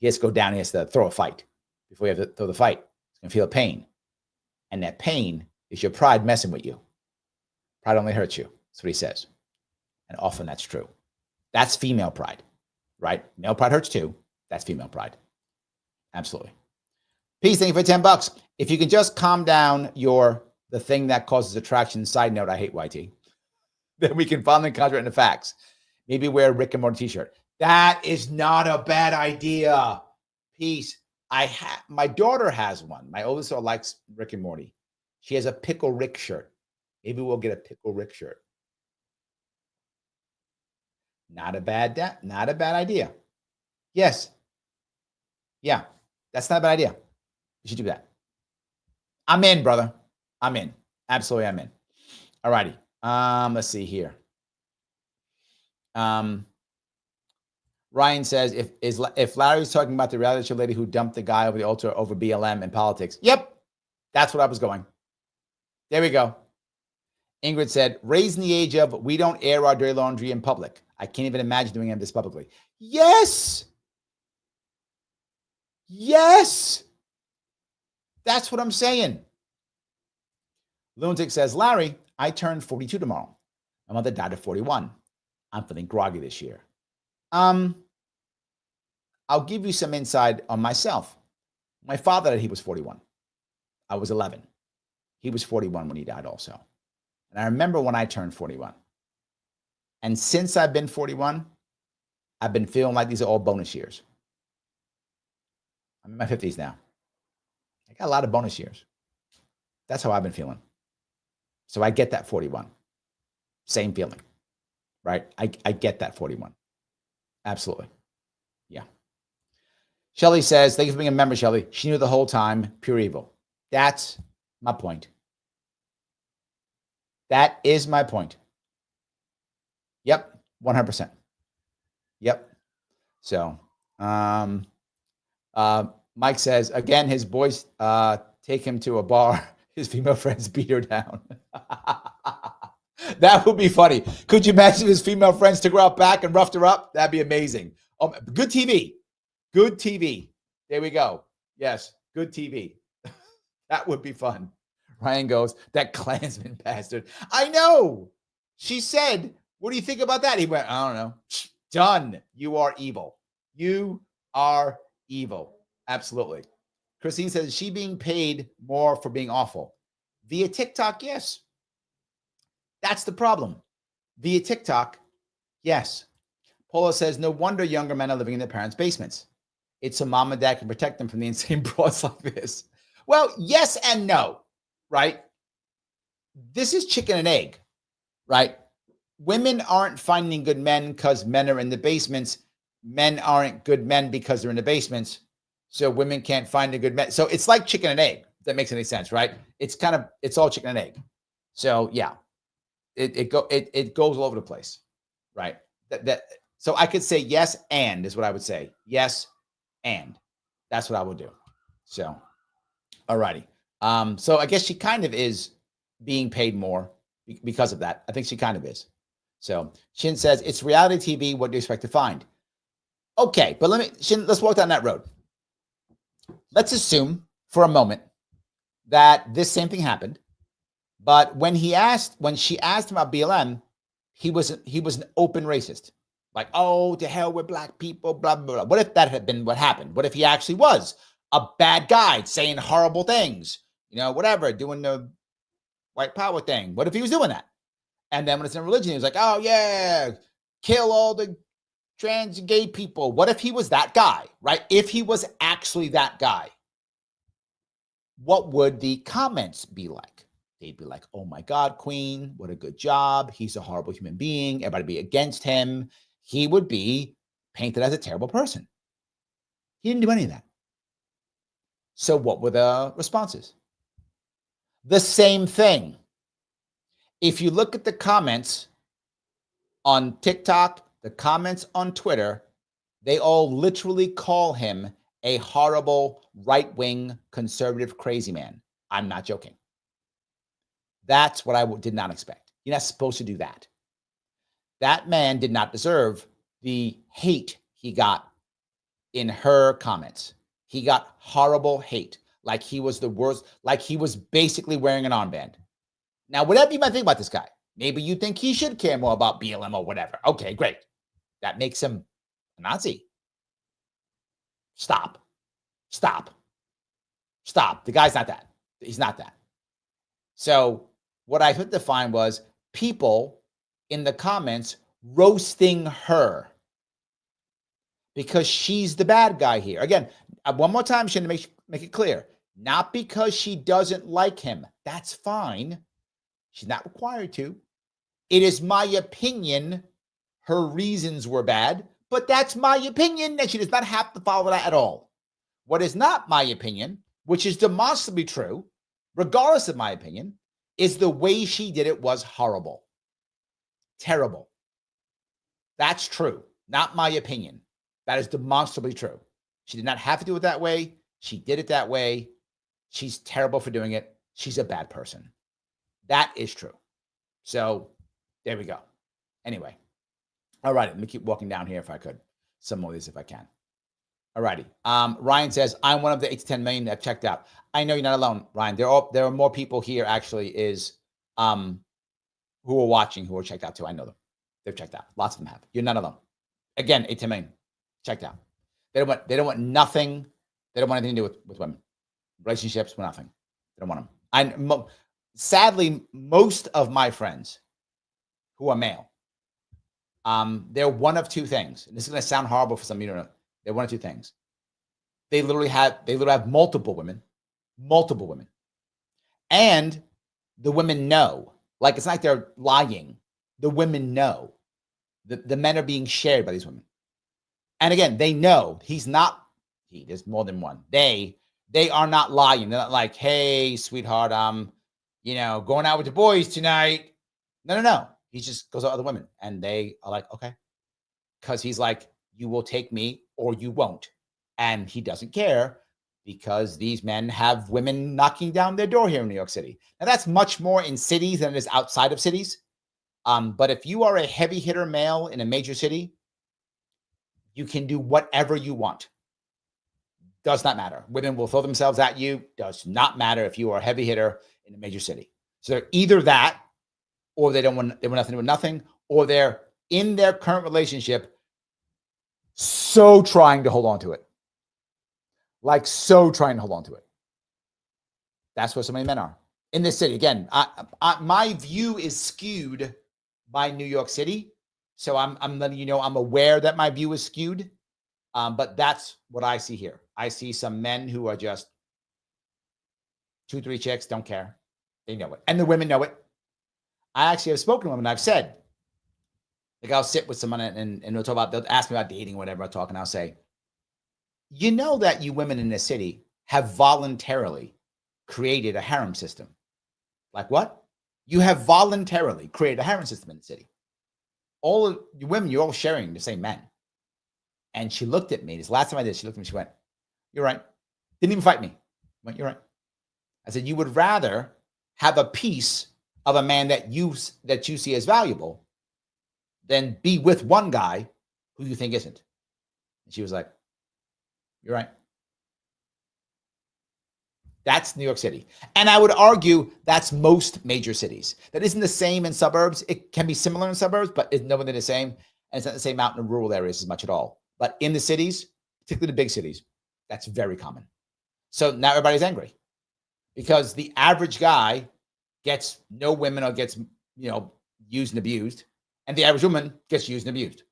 he has to go down. He has to throw a fight before you have to throw the fight. He's going to feel the pain, and that pain is your pride messing with you. Pride only hurts you." That's what he says, and often that's true. That's female pride, right? Male pride hurts too. That's female pride. Absolutely. Peace, thank you for $10. If you can just calm down the thing that causes attraction, side note, I hate YT, then we can finally concentrate on the facts. Maybe wear a Rick and Morty t-shirt. That is not a bad idea. Peace. My daughter has one. My oldest daughter likes Rick and Morty. She has a Pickle Rick shirt. Maybe we'll get a Pickle Rick shirt. Not a bad idea. Yes. Yeah, that's not a bad idea. You should do that. I'm in, brother. I'm in. Absolutely, I'm in. All righty. Let's see here. Ryan says, if Larry's talking about the reality show lady who dumped the guy over the altar over BLM and politics. Yep, that's what I was going. There we go. Ingrid said, raising the age of we don't air our dirty laundry in public. I can't even imagine doing this publicly. Yes. Yes. That's what I'm saying. Lunatic says, Larry, I turned 42 tomorrow. My mother died at 41. I'm feeling groggy this year. I'll give you some insight on myself. My father, he was 41. I was 11. He was 41 when he died also. And I remember when I turned 41. And since I've been 41, I've been feeling like these are all bonus years. I'm in my 50s now. I got a lot of bonus years. That's how I've been feeling. So I get that 41. Same feeling, right? I get that 41. Absolutely. Yeah. Shelly says, thank you for being a member, Shelly. She knew the whole time, pure evil. That's my point. That is my point. Yep, 100%. Yep. So, Mike says, again, his boys take him to a bar. His female friends beat her down. That would be funny. Could you imagine if his female friends took her out back and roughed her up? That'd be amazing. Good TV. Good TV. There we go. Yes, good TV. That would be fun. Ryan goes, that Klansman bastard. I know. She said, what do you think about that? He went, I don't know. Done. You are evil. You are evil. Absolutely. Christine says, is she being paid more for being awful? Via TikTok, yes. That's the problem. Via TikTok, yes. Paula says, no wonder younger men are living in their parents' basements. It's so mom and dad can protect them from the insane broads like this. Well, yes and no, right? This is chicken and egg, right? Women aren't finding good men because men are in the basements. Men aren't good men because they're in the basements. So women can't find a good man. So it's like chicken and egg. If that makes any sense, right? It's all chicken and egg. So yeah, it goes all over the place, right? So I could say yes and is what I would say. Yes and That's what I would do. So, all righty. So I guess she kind of is being paid more because of that. I think she kind of is. So Shin says, it's reality TV. What do you expect to find? Okay, but let's walk down that road. Let's assume for a moment that this same thing happened, but when she asked him about BLM, he was an open racist. Like, oh, to hell with black people, blah, blah, blah. What if that had been what happened? What if he actually was a bad guy saying horrible things, whatever, doing the white power thing? What if he was doing that? And then when it's in religion, he was like, oh yeah, kill all the trans and gay people. What if he was that guy, right? If he was actually that guy, what would the comments be like? They'd be like, oh my God, Queen, what a good job. He's a horrible human being. Everybody be against him. He would be painted as a terrible person. He didn't do any of that. So what were the responses? The same thing. If you look at the comments on TikTok, the comments on Twitter, they all literally call him a horrible right-wing conservative crazy man. I'm not joking. That's what I did not expect. You're not supposed to do that. That man did not deserve the hate he got in her comments. He got horrible hate, like he was the worst, like he was basically wearing an armband. Now, whatever you might think about this guy, maybe you think he should care more about BLM or whatever. Okay, great. That makes him a Nazi. Stop. The guy's not that. He's not that. So what I put to find was people in the comments roasting her because she's the bad guy here. Again, one more time, Shin, to make it clear. Not because she doesn't like him. That's fine. She's not required to. It is my opinion her reasons were bad, but that's my opinion, and she does not have to follow that at all. What is not my opinion, which is demonstrably true, regardless of my opinion, is the way she did it was horrible. Terrible. That's true. Not my opinion. That is demonstrably true. She did not have to do it that way. She did it that way. She's terrible for doing it. She's a bad person. That is true. So there we go. Anyway. All right. Let me keep walking down here if I could. Some more of these if I can. All righty. Ryan says, I'm one of the 8 to 10 million that checked out. I know you're not alone, Ryan. There are more people here actually who are watching who are checked out too. I know them. They've checked out. Lots of them have. You're not alone. Again, 8 to 10 million checked out. They don't want nothing. They don't want anything to do with women. Relationships, nothing. They don't want them. Sadly, most of my friends who are male, they're one of two things. And this is going to sound horrible for some of you to know. They're one of two things. They literally have multiple women. And the women know. Like, it's not like they're lying. The women know. The men are being shared by these women. And again, they know there's more than one. They are not lying. They're not like, hey, sweetheart, going out with the boys tonight. No. He just goes out with other women. And they are like, okay. Because he's like, you will take me or you won't. And he doesn't care because these men have women knocking down their door here in New York City. Now, that's much more in cities than it is outside of cities. But if you are a heavy hitter male in a major city, you can do whatever you want. Does not matter. Women will throw themselves at you. Does not matter if you are a heavy hitter in a major city. So they're either that, or they want nothing to do with nothing, or they're in their current relationship so trying to hold on to it. Like so trying to hold on to it. That's what so many men are in this city. Again, my view is skewed by New York City. So I'm letting you know I'm aware that my view is skewed. But that's what I see here. I see some men who are just 2, 3 chicks, don't care. They know it. And the women know it. I actually have spoken to women. I've said, like, I'll sit with someone and they'll ask me about dating, whatever I talk, and I'll say, you know that you women in this city have voluntarily created a harem system. Like what? You have voluntarily created a harem system in the city. All of you women, you're all sharing the same men. And she looked at me. This last time I did, she looked at me, she went, You're right. Didn't even fight me. Went, you're right. I said, you would rather have a piece of a man that you see as valuable than be with one guy who you think isn't. And she was like, you're right. That's New York City. And I would argue that's most major cities. That isn't the same in suburbs. It can be similar in suburbs, but it's nowhere near the same. And it's not the same out in rural areas as much at all. But in the cities, particularly the big cities, that's very common. So now everybody's angry because the average guy gets no women or gets, used and abused. And the average woman gets used and abused.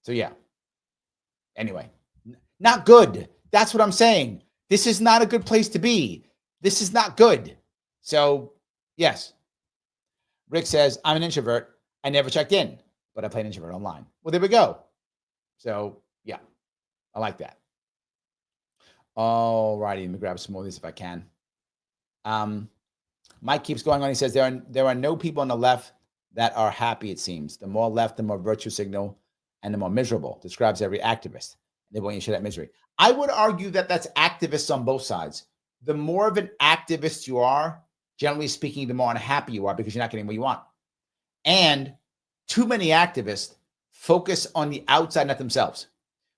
So yeah. Anyway, not good. That's what I'm saying. This is not a good place to be. This is not good. So, yes. Rick says, I'm an introvert. I never checked in, but I play an introvert online. Well, there we go. So, yeah, I like that. All righty, let me grab some more of these if I can. Mike keeps going on. He says, there are no people on the left that are happy, it seems. The more left, the more virtue signal, and the more miserable. Describes every activist. They want you to share that misery. I would argue that that's activists on both sides. The more of an activist you are, generally speaking, the more unhappy you are because you're not getting what you want. And too many activists focus on the outside, not themselves.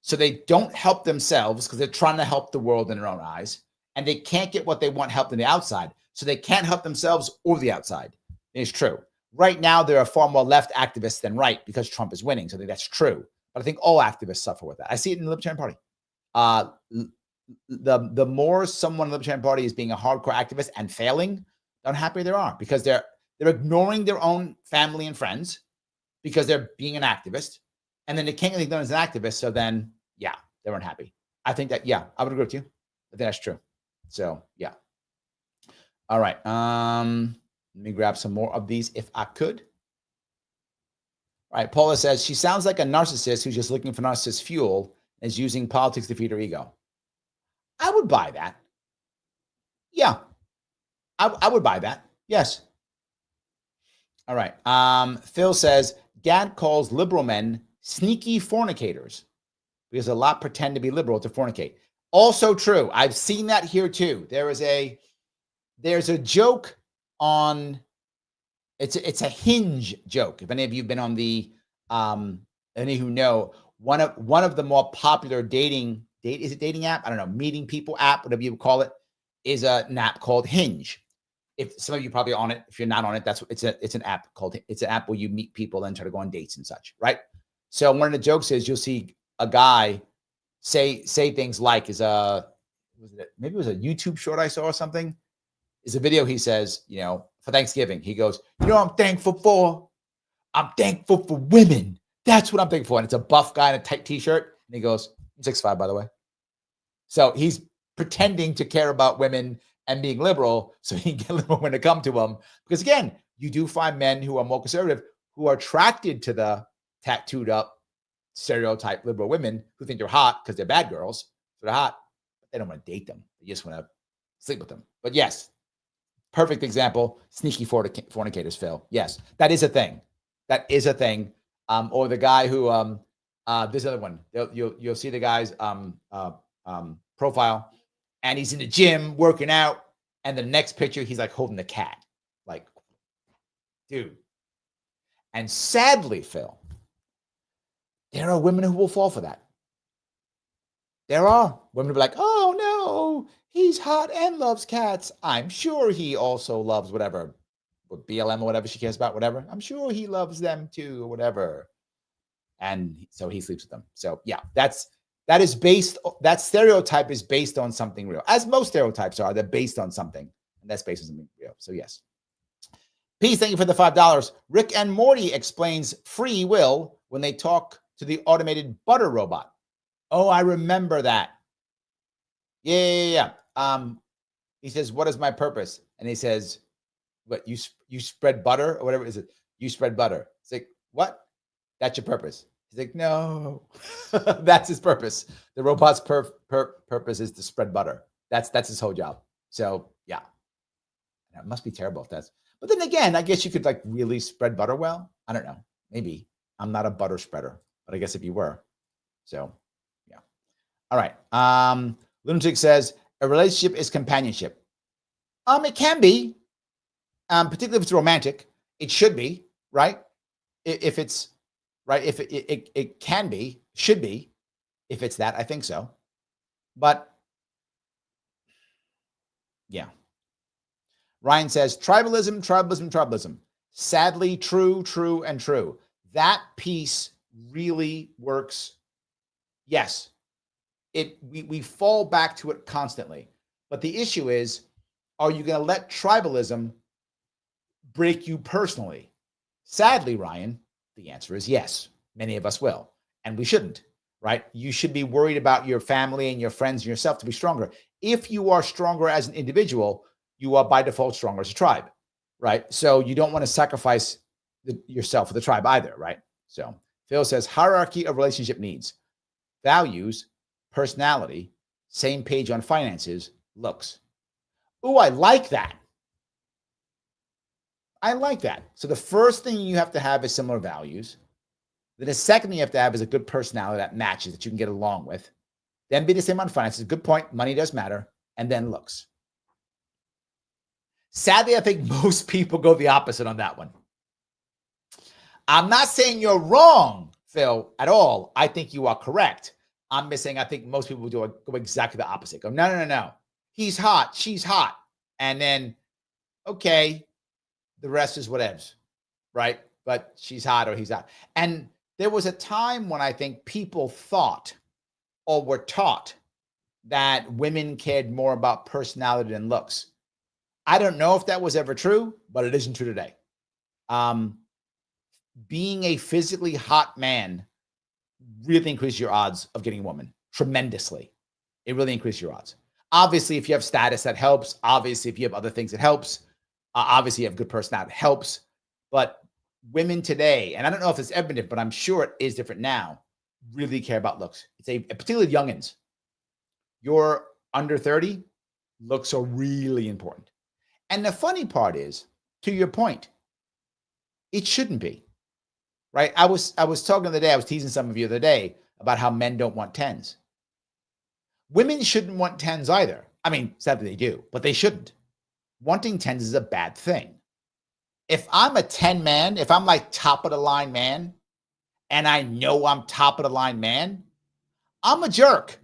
So they don't help themselves because they're trying to help the world in their own eyes. And they can't get what they want helped on the outside. So they can't help themselves or the outside. It's true. Right now, there are far more left activists than right because Trump is winning. So I think that's true. But I think all activists suffer with that. I see it in the Libertarian Party. The more someone in the Libertarian Party is being a hardcore activist and failing, the unhappier they are because they're ignoring their own family and friends because they're being an activist, and then they can't get done as an activist. So then, yeah, they're unhappy. I think that, yeah, I would agree with you. I think that's true. So yeah. All right. Let me grab some more of these if I could. All right. Paula says she sounds like a narcissist who's just looking for narcissist fuel and is using politics to feed her ego. I would buy that. Yeah. I would buy that. Yes. All right. Phil says Gad calls liberal men sneaky fornicators because a lot pretend to be liberal to fornicate. Also true. I've seen that here too. There's a joke on, it's a Hinge joke. If any of you have been on the, any who know, one of the more popular dating app? I don't know, meeting people app, whatever you would call it, is an app called Hinge. If some of you probably on it, if you're not on it, it's an app where you meet people and try to go on dates and such, right? So one of the jokes is you'll see a guy say things like maybe it was a YouTube short I saw or something. Is a video he says, for Thanksgiving, he goes, I'm thankful for? I'm thankful for women. That's what I'm thankful for. And it's a buff guy in a tight t-shirt. And he goes, I'm 6'5", by the way. So he's pretending to care about women and being liberal so he can get liberal women to come to him. Because again, you do find men who are more conservative who are attracted to the tattooed up stereotype liberal women who think they're hot because they're bad girls. So they're hot. But they don't want to date them. They just want to sleep with them. But yes, perfect example, sneaky fornicators, Phil. Yes, that is a thing. That is a thing. Or the guy who, this other one, you'll see the guy's profile, and he's in the gym working out, and the next picture, he's like holding the cat. Like, dude. And sadly, Phil, there are women who will fall for that. There are women who be like, oh no, he's hot and loves cats. I'm sure he also loves whatever, BLM or whatever she cares about, whatever. I'm sure he loves them too, or whatever. And so he sleeps with them. So yeah, that stereotype is based on something real. As most stereotypes are, they're based on something. And that's based on something real. So yes. Peace, thank you for the $5. Rick and Morty explains free will when they talk to the automated butter robot. Oh, I remember that. Yeah. He says, what is my purpose? And he says, what, you spread butter or whatever is it? You spread butter. It's like, what? That's your purpose. He's like, no, that's his purpose. The robot's purpose is to spread butter. That's his whole job. So yeah, that must be terrible if that's, but then again, I guess you could like really spread butter well. I don't know. Maybe I'm not a butter spreader, but I guess if you were. So yeah. All right. Lunatic says a relationship is companionship. It can be, particularly if it's romantic. It should be, right? If it's right, if it can be, should be, if it's that, I think so. But yeah. Ryan says tribalism. Sadly, true, and true. That piece really works. Yes, we fall back to it constantly. But the issue is, are you going to let tribalism break you personally? Sadly, Ryan, the answer is yes. Many of us will, and we shouldn't, right? You should be worried about your family and your friends and yourself to be stronger. If you are stronger as an individual, you are by default stronger as a tribe, right? So you don't want to sacrifice yourself for the tribe either, right? So Phil says hierarchy of relationship needs, values, personality, same page on finances, looks. Ooh, I like that. I like that. So the first thing you have to have is similar values. Then the second thing you have to have is a good personality that matches, that you can get along with. Then be the same on finances. Good point. Money does matter. And then looks. Sadly, I think most people go the opposite on that one. I'm not saying you're wrong, Phil, at all. I think you are correct. I'm saying I think most people go exactly the opposite. Go, no. He's hot. She's hot. And then, okay, the rest is whatevs, right? But she's hot or he's hot. And there was a time when I think people thought or were taught that women cared more about personality than looks. I don't know if that was ever true, but it isn't true today. Being a physically hot man really increases your odds of getting a woman tremendously. It really increases your odds. Obviously, if you have status, that helps. Obviously, if you have other things, it helps. Obviously, you have good personality, it helps. But women today, and I don't know if it's ever been different, but I'm sure it is different now, really care about looks. It's particularly youngins. You're under 30, looks are really important. And the funny part is, to your point, it shouldn't be, right? I was talking the other day, I was teasing some of you the other day about how men don't want 10s. Women shouldn't want 10s either. I mean, sadly they do, but they shouldn't. Wanting 10s is a bad thing. If I'm a 10 man, if I'm like top of the line man, and I know I'm top of the line man, I'm a jerk.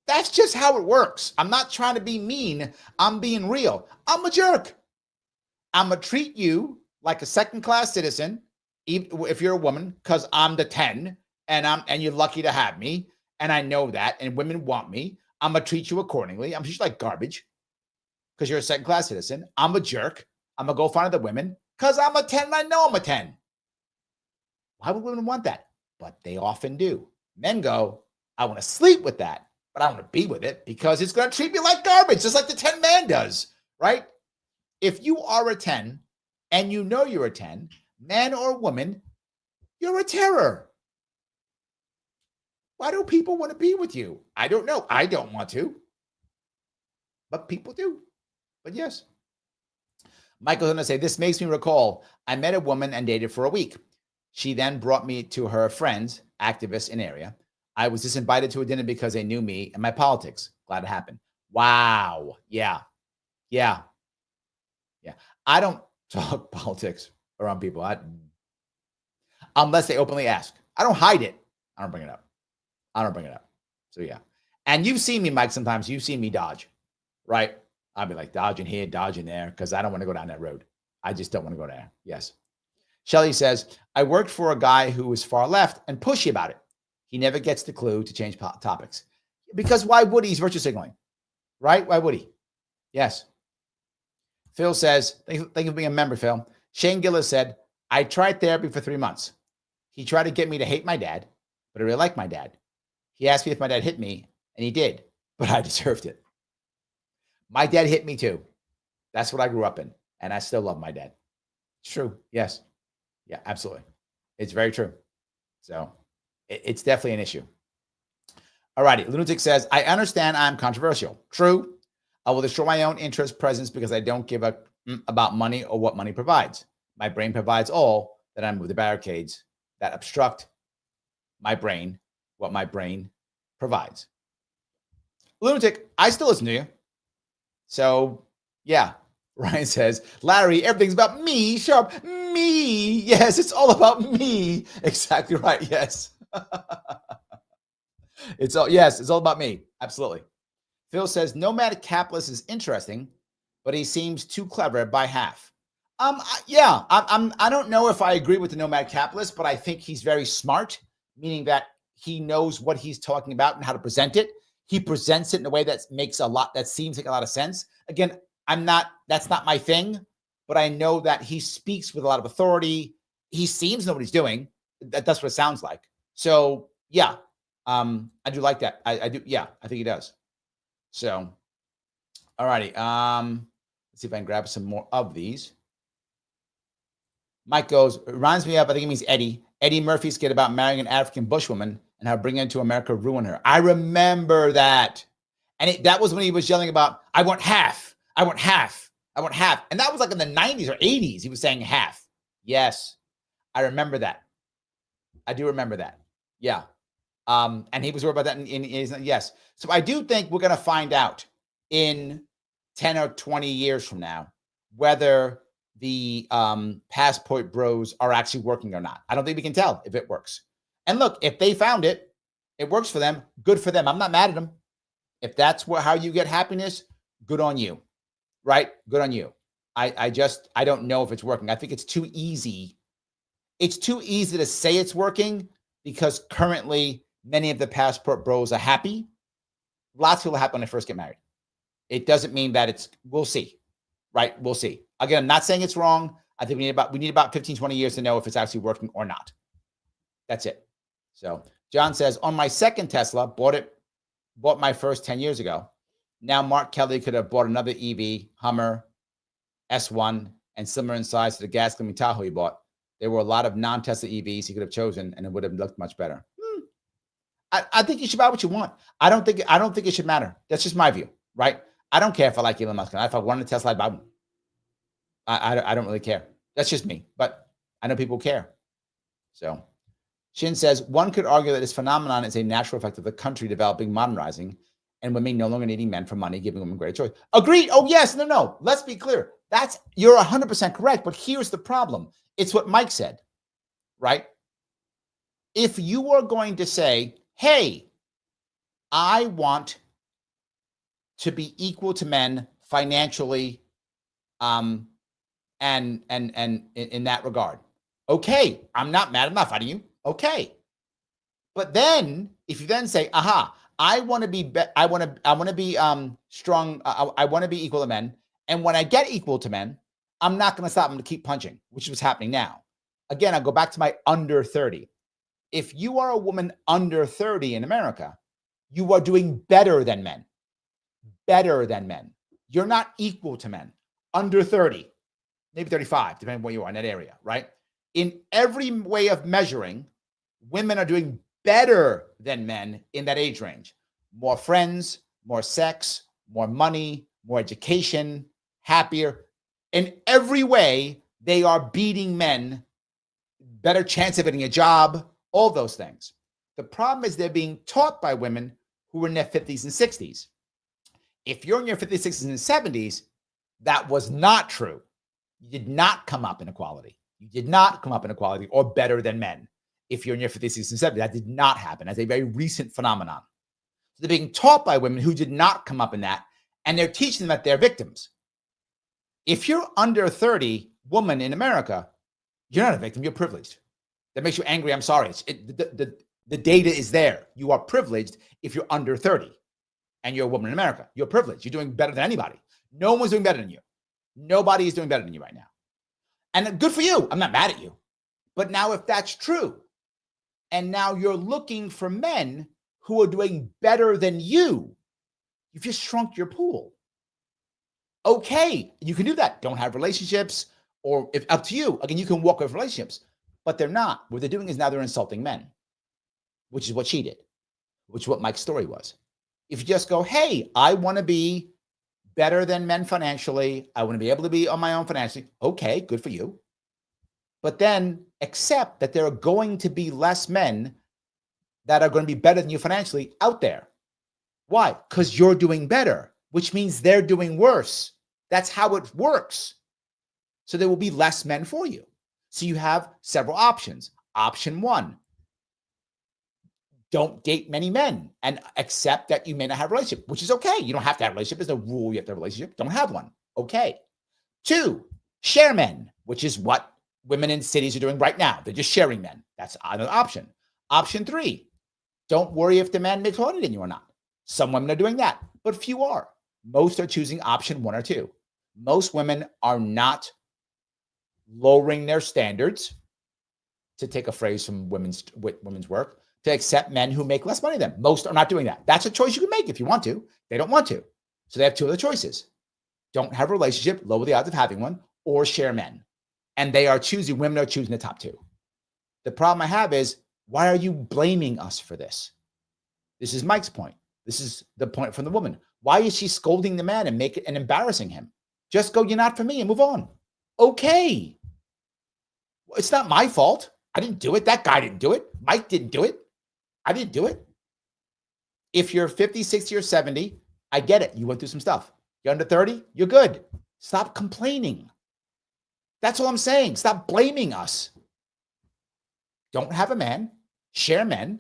That's just how it works. I'm not trying to be mean. I'm being real. I'm a jerk. I'm going to treat you like a second-class citizen, if you're a woman, because I'm the 10, and you're lucky to have me, and I know that, and women want me. I'm going to treat you accordingly. I'm just like garbage because you're a second-class citizen. I'm a jerk. I'm going to go find other women because I'm a 10 and I know I'm a 10. Why would women want that? But they often do. Men go, I want to sleep with that, but I want to be with it because it's going to treat me like garbage, just like the 10 man does, right? If you are a 10 and you know you're a 10, man or woman, you're a terror. Why do people want to be with you? I don't know. I don't want to, but people do. But yes. Michael's going to say, this makes me recall, I met a woman and dated for a week. She then brought me to her friends, activists in area. I was disinvited to a dinner because they knew me and my politics. Glad it happened. Wow. Yeah. I don't talk politics around people. Unless they openly ask. I don't hide it. I don't bring it up. So yeah. And you've seen me, Mike, sometimes you've seen me dodge, right? I'll be like dodging here, dodging there, because I don't want to go down that road. I just don't want to go there. Yes. Shelly says, I worked for a guy who was far left and pushy about it. He never gets the clue to change topics. Because why would he? He's virtue signaling, right? Why would he? Yes. Phil says, thank you for being a member, Phil. Shane Gillis said, I tried therapy for 3 months. He tried to get me to hate my dad, but I really like my dad. He asked me if my dad hit me, and he did, but I deserved it. My dad hit me too. That's what I grew up in, and I still love my dad. It's true. Yes. Yeah, absolutely. It's very true. So it's definitely an issue. All righty. Lunatic says, I understand I'm controversial. True. I will destroy my own interest presence because I don't give a about money or what money provides. My brain provides all that I move the barricades that obstruct my brain what my brain provides. Lunatic, I still listen to you. So, yeah. Ryan says, Larry, everything's about me, Sharpe. Me. Yes, it's all about me. Exactly right. Yes. It's all about me. Absolutely. Phil says, Nomad Capitalist is interesting, but he seems too clever by half. I don't know if I agree with the Nomad Capitalist, but I think he's very smart, meaning that he knows what he's talking about and how to present it. He presents it in a way that seems like a lot of sense. Again, that's not my thing, but I know that he speaks with a lot of authority. He seems to know what he's doing. That's what it sounds like. So yeah, I do like that. I do. Yeah, I think he does. So, all righty. Let's see if I can grab some more of these. Mike goes, it reminds me of, I think it means Eddie Murphy's skit about marrying an African bushwoman and how bringing her to America ruined her. I remember that. And that was when he was yelling about, I want half. I want half. I want half. And that was like in the 90s or 80s. He was saying half. Yes. I remember that. I do remember that. Yeah. And he was worried about that. Yes. So I do think we're going to find out in 10 or 20 years from now whether the passport bros are actually working or not. I don't think we can tell if it works. And look, if they found it, it works for them. Good for them. I'm not mad at them. If that's how you get happiness, good on you. Right? Good on you. I don't know if it's working. I think it's too easy. It's too easy to say it's working because currently many of the passport bros are happy. Lots of people are happy when they first get married. It doesn't mean that we'll see. Right? We'll see. Again, I'm not saying it's wrong. I think we need about 15, 20 years to know if it's actually working or not. That's it. So John says, on my second Tesla, bought my first 10 years ago. Now Mark Kelly could have bought another EV, Hummer, S1, and similar in size to the gas gleaming Tahoe he bought. There were a lot of non-Tesla EVs he could have chosen, and it would have looked much better. I think you should buy what you want. I don't think it should matter. That's just my view, right? I don't care if I like Elon Musk. If I wanted a Tesla, I'd buy one. I don't really care. That's just me, but I know people care. So Shin says, one could argue that this phenomenon is a natural effect of the country developing, modernizing, and women no longer needing men for money, giving women greater choice. Agreed. Oh, yes. No. Let's be clear. You're 100% correct, but here's the problem. It's what Mike said, right? If you are going to say, hey, I want to be equal to men financially, and in that regard, okay, I'm not mad. I'm not fighting you. Okay. But then if you then say, I want to be strong. I want to be equal to men. And when I get equal to men, I'm not going to stop them to keep punching, which is what's happening now. Again, I'll go back to my under 30. If you are a woman under 30 in America, you are doing better than men. Better than men. You're not equal to men. Under 30, maybe 35, depending on where you are in that area, right? In every way of measuring, women are doing better than men in that age range. More friends, more sex, more money, more education, happier. In every way, they are beating men, better chance of getting a job, all those things. The problem is they're being taught by women who are in their 50s and 60s. If you're in your 50s, 60s, and 70s, that was not true. You did not come up in equality. You did not come up in equality or better than men. If you're in your 50s, 60s, and 70s, that did not happen. That's a very recent phenomenon. So they're being taught by women who did not come up in that, and they're teaching them that they're victims. If you're under 30 woman in America, you're not a victim, you're privileged. That makes you angry, I'm sorry. The data is there. You are privileged if you're under 30 and you're a woman in America. You're privileged. You're doing better than anybody. No one's doing better than you. Nobody is doing better than you right now. And good for you. I'm not mad at you. But now if that's true, and now you're looking for men who are doing better than you've just shrunk your pool. Okay, you can do that. Don't have relationships, or if up to you. Again, you can walk away from relationships, but they're not. What they're doing is now they're insulting men, which is what she did, which is what Mike's story was. If you just go, hey, I want to be better than men financially, I want to be able to be on my own financially. Okay, good for you. But then accept that there are going to be less men that are going to be better than you financially out there. Why? Because you're doing better, which means they're doing worse. That's how it works. So there will be less men for you. So you have several options. Option one, don't date many men and accept that you may not have a relationship, which is okay. You don't have to have a relationship. There's no rule you have to have a relationship. Don't have one. Okay. Two, share men, which is what women in cities are doing right now. They're just sharing men. That's another option. Option three, don't worry if the man makes more money than you or not. Some women are doing that, but few are. Most are choosing option one or two. Most women are not lowering their standards, to take a phrase from women's work, to accept men who make less money than them. Most are not doing that. That's a choice you can make if you want to. They don't want to. So they have two other choices. Don't have a relationship, lower the odds of having one, or share men. And women are choosing the top two. The problem I have is, why are you blaming us for this? This is Mike's point. This is the point from the woman. Why is she scolding the man and embarrassing him? Just go, you're not for me, and move on. Okay. It's not my fault. I didn't do it. That guy didn't do it. Mike didn't do it. I didn't do it. If you're 50, 60, or 70, I get it. You went through some stuff. You're under 30, you're good. Stop complaining. That's all I'm saying. Stop blaming us. Don't have a man, share men,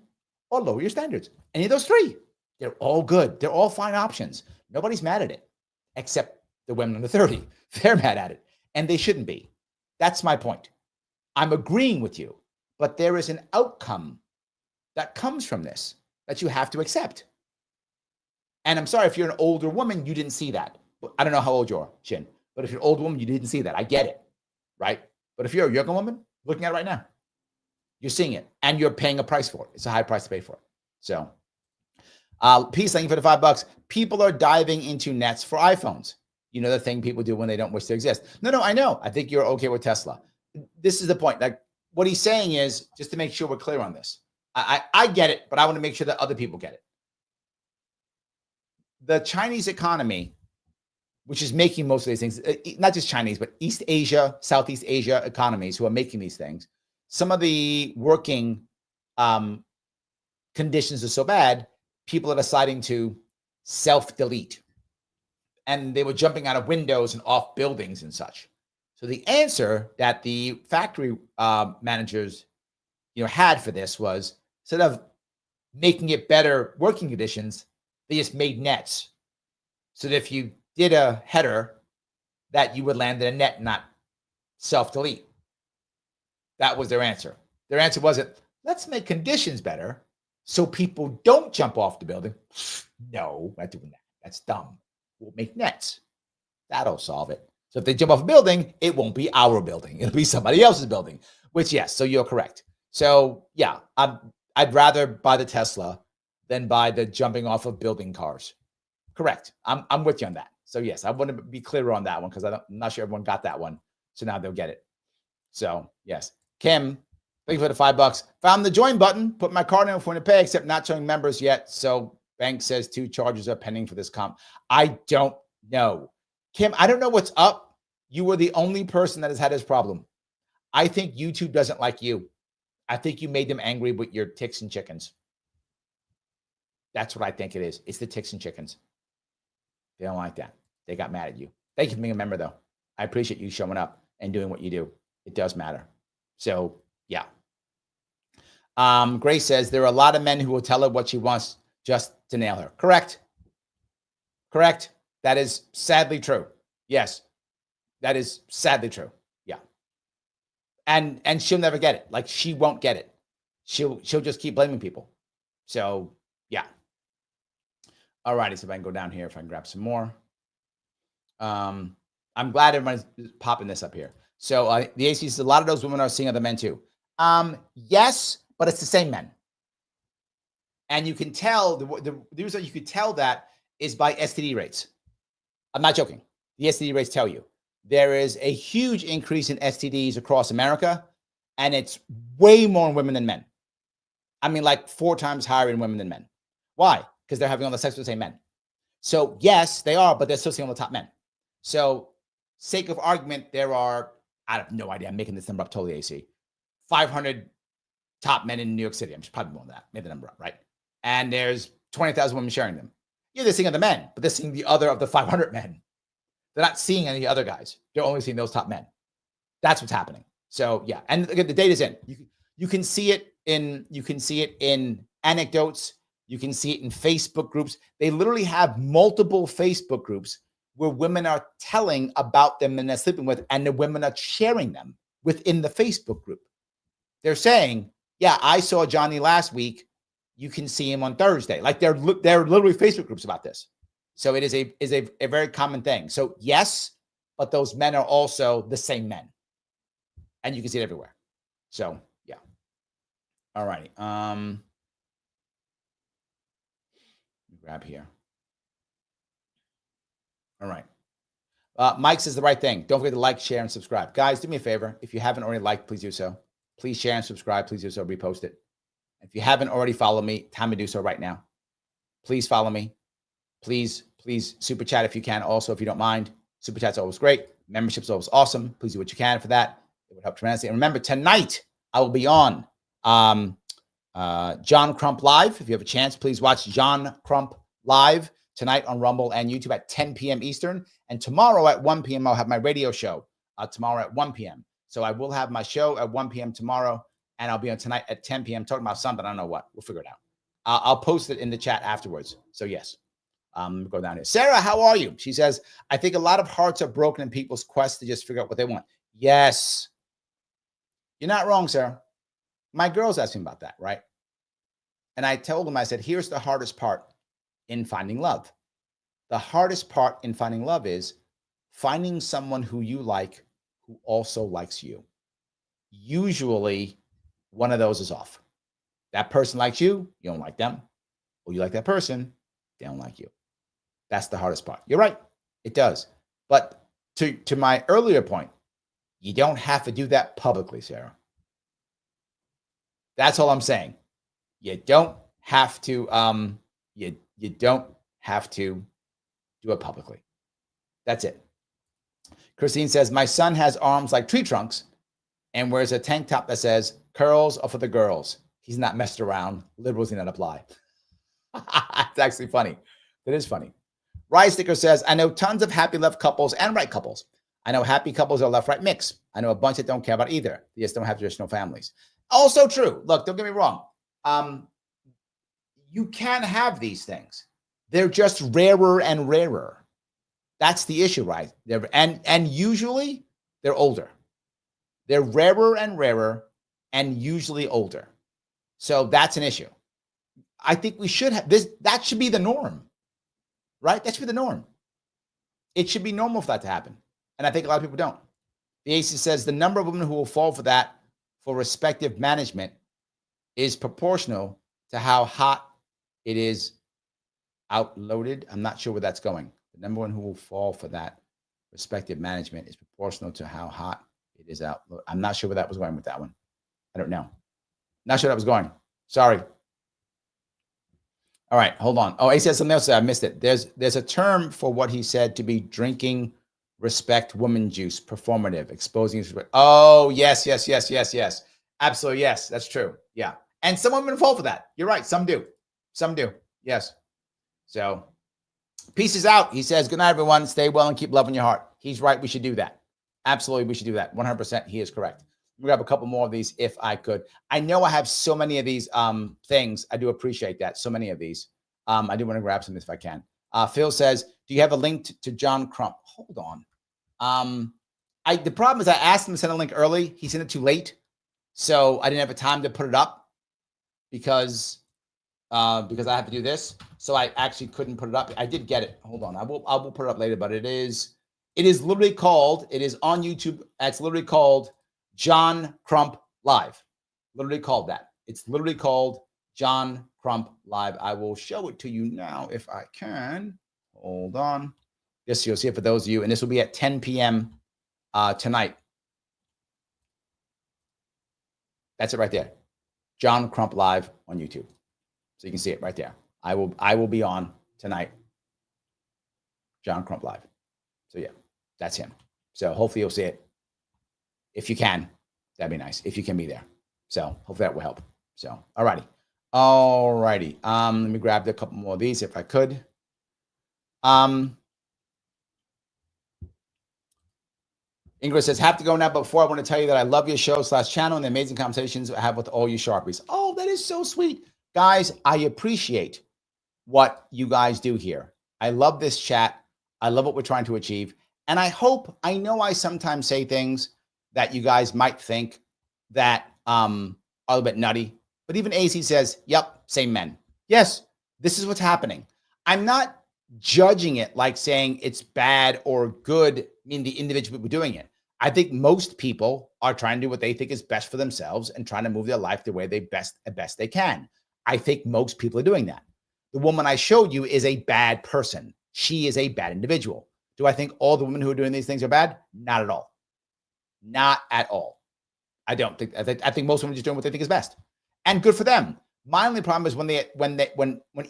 or lower your standards. Any of those three. They're all good. They're all fine options. Nobody's mad at it, except the women under 30. They're mad at it, and they shouldn't be. That's my point. I'm agreeing with you, but there is an outcome that comes from this that you have to accept. And I'm sorry, if you're an older woman, you didn't see that. I don't know how old you are, Shin, but if you're an old woman, you didn't see that. I get it, right? But if you're a younger woman, looking at it right now, you're seeing it, and you're paying a price for it. It's a high price to pay for it. So, peace, thank you for the $5. People are diving into nets for iPhones. You know, the thing people do when they don't wish to exist. No, I know. I think you're okay with Tesla. This is the point. Like, what he's saying is, just to make sure we're clear on this, I get it, but I want to make sure that other people get it. The Chinese economy, which is making most of these things, not just Chinese, but East Asia, Southeast Asia economies who are making these things, some of the working conditions are so bad, people are deciding to self-delete. And they were jumping out of windows and off buildings and such. So the answer that the factory managers, had for this was, instead of making it better working conditions, they just made nets. So that if you did a header, that you would land in a net, not self-delete. That was their answer. Their answer wasn't, let's make conditions better so people don't jump off the building. No, we're not doing that. That's dumb. We'll make nets. That'll solve it. So if they jump off a building, it won't be our building. It'll be somebody else's building, which, yes, so you're correct. So, yeah, I'd rather buy the Tesla than buy the jumping off of building cars. Correct. I'm with you on that. So, yes, I want to be clearer on that one because I'm not sure everyone got that one. So now they'll get it. So, yes. Kim, thank you for the $5. Found the join button. Put my card in for to pay, except not showing members yet. So, bank says 2 charges are pending for this comp. I don't know. Kim, I don't know what's up. You were the only person that has had this problem. I think YouTube doesn't like you. I think you made them angry with your ticks and chickens. That's what I think it is. It's the ticks and chickens. They don't like that. They got mad at you. Thank you for being a member, though. I appreciate you showing up and doing what you do. It does matter. So, yeah. Grace says, there are a lot of men who will tell her what she wants just to nail her. Correct. That is sadly true. Yes, that is sadly true. Yeah. And she'll never get it. Like, she won't get it. She'll just keep blaming people. So, yeah. All righty. So if I can go down here, if I can grab some more. I'm glad everybody's popping this up here. So the AC says a lot of those women are seeing other men too. Yes, but it's the same men. And you can tell, the reason you could tell that is by STD rates. I'm not joking. The STD rates tell you. There is a huge increase in STDs across America, and it's way more in women than men. I mean, like 4 times higher in women than men. Why? Because they're having all the sex with the same men. So yes, they are, but they're still seeing all the top men. So, sake of argument, there are, I have no idea, I'm making this number up totally, AC, 500 top men in New York City. I'm just probably more than that. Made the number up, right? And there's 20,000 women sharing them. Yeah, they're seeing other men, but they're seeing the other of the 500 men. They're not seeing any other guys. They're only seeing those top men. That's what's happening. So yeah, and again, the data's in. You can see it in anecdotes. You can see it in Facebook groups. They literally have multiple Facebook groups where women are telling about them and they're sleeping with, and the women are sharing them within the Facebook group. They're saying, yeah, I saw Johnny last week. You can see him on Thursday. Like they're literally Facebook groups about this. So it is a very common thing. So yes, but those men are also the same men. And you can see it everywhere. So yeah. All righty. Grab here. All right. Mike says the right thing. Don't forget to like, share, and subscribe. Guys, do me a favor. If you haven't already liked, please do so. Please share and subscribe. Please do so. Repost it. If you haven't already followed me, time to do so right now. Please follow me. Please super chat if you can. Also, if you don't mind, super chat's always great. Membership's always awesome. Please do what you can for that. It would help tremendously. And remember, tonight I will be on John Crump Live. If you have a chance, please watch John Crump Live tonight on Rumble and YouTube at 10 p.m. Eastern. And tomorrow at 1 p.m., I'll have my radio show tomorrow at 1 p.m. So I will have my show at 1 p.m. tomorrow, and I'll be on tonight at 10 p.m. talking about something. I don't know what. We'll figure it out. I'll post it in the chat afterwards. So yes, go down here. Sarah, how are you? She says, I think a lot of hearts are broken in people's quest to just figure out what they want. Yes. You're not wrong, Sarah. My girls asked me about that, right? And I told them, I said, here's the hardest part in finding love. The hardest part in finding love is finding someone who you like, who also likes you. Usually, one of those is off. That person likes you, you don't like them. Or you like that person, they don't like you. That's the hardest part. You're right, it does. But to my earlier point, you don't have to do that publicly, Sarah. That's all I'm saying. You don't have to. You don't have to do it publicly. That's it. Christine says, my son has arms like tree trunks and wears a tank top that says, curls are for the girls. He's not messed around. Liberals do not apply. It's actually funny. It is funny. Rise Sticker says, I know tons of happy left couples and right couples. I know happy couples are left-right mix. I know a bunch that don't care about either. They just don't have traditional families. Also true. Look, don't get me wrong. You can have these things. They're just rarer and rarer. That's the issue, right? And usually they're older. They're rarer and rarer and usually older. So that's an issue. I think we should have this. That should be the norm, right? That should be the norm. It should be normal for that to happen. And I think a lot of people don't. The ACE says the number of women who will fall for that for respective management is proportional to how hot it is outloaded. I'm not sure where that's going. The number one who will fall for that respective management is proportional to how hot it is outloaded. I'm not sure where that was going with that one. I don't know. Not sure that was going. Sorry. All right, hold on. Oh, he said something else. I missed it. There's a term for what he said to be drinking respect woman juice, performative, exposing. Oh, yes. Absolutely, yes. That's true. Yeah. And some women fall for that. You're right. Some do. Yes. So, pieces out. He says, good night, everyone. Stay well and keep loving your heart. He's right. We should do that. Absolutely, we should do that. 100%. He is correct. We'll grab a couple more of these if I could. I know I have so many of these things. I do appreciate that. So many of these. I do want to grab some if I can. Phil says, do you have a link to John Crump? Hold on. The problem is I asked him to send a link early. He sent it too late. So I didn't have time to put it up because I have to do this. So I actually couldn't put it up. I did get it. Hold on. I will put it up later, but it is literally called, it is on YouTube. It's literally called John Crump Live. Literally called that. It's literally called John Crump Live. I will show it to you now if I can. Hold on. Just so you'll see it for those of you. And this will be at 10 p.m. Tonight. That's it right there. John Crump Live on YouTube. So you can see it right there. I will be on tonight. John Crump Live. So yeah, that's him. So hopefully you'll see it. If you can, that'd be nice. If you can be there. So hopefully that will help. So, all righty. All righty. Let me grab a couple more of these if I could. Ingrid says, have to go now, but before I want to tell you that I love your show / channel and the amazing conversations I have with all you Sharpies. Oh, that is so sweet. Guys, I appreciate what you guys do here. I love this chat. I love what we're trying to achieve. And I know I sometimes say things that you guys might think that are a little bit nutty, but even AC says, yep, same men. Yes, this is what's happening. I'm not judging it like saying it's bad or good, meaning the individual people doing it. I think most people are trying to do what they think is best for themselves and trying to move their life the way they best they can. I think most people are doing that. The woman I showed you is a bad person. She is a bad individual. Do I think all the women who are doing these things are bad? Not at all. Not at all. I don't think. I think most women are just doing what they think is best, and good for them. My only problem is when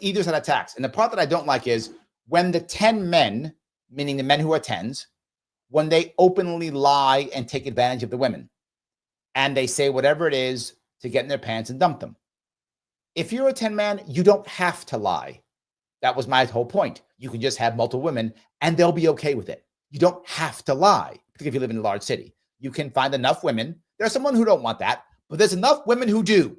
either side attacks. And the part that I don't like is when the 10 men, meaning the men who are 10s, when they openly lie and take advantage of the women, and they say whatever it is to get in their pants and dump them. If you're a 10 man, you don't have to lie. That was my whole point. You can just have multiple women and they'll be okay with it. You don't have to lie, particularly if you live in a large city. You can find enough women. There's someone who don't want that, but there's enough women who do.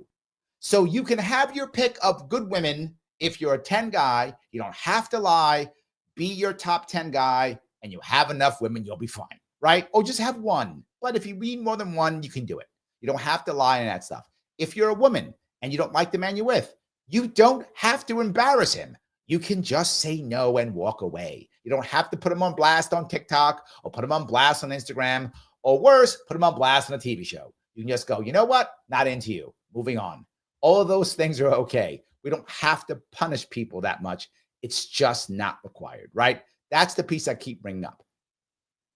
So you can have your pick of good women. If you're a 10 guy, you don't have to lie. Be your top 10 guy and you have enough women, you'll be fine, right? Or just have one. But if you need more than one, you can do it. You don't have to lie and that stuff. If you're a woman and you don't like the man you're with, you don't have to embarrass him. You can just say no and walk away. You don't have to put him on blast on TikTok or put him on blast on Instagram, or worse, put him on blast on a TV show. You can just go, you know what? Not into you. Moving on. All of those things are okay. We don't have to punish people that much. It's just not required, right? That's the piece I keep bringing up.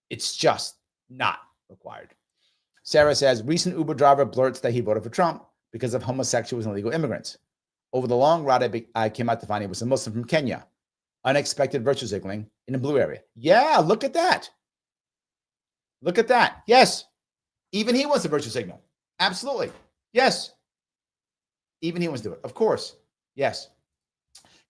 It's just not required. Sarah says, recent Uber driver blurts that he voted for Trump because of homosexuals and illegal immigrants. Over the long ride, I came out to find he was a Muslim from Kenya. Unexpected virtue signaling in the blue area. Yeah, look at that. Look at that. Yes. Even he wants a virtue signal. Absolutely. Yes. Even he wants to do it. Of course. Yes.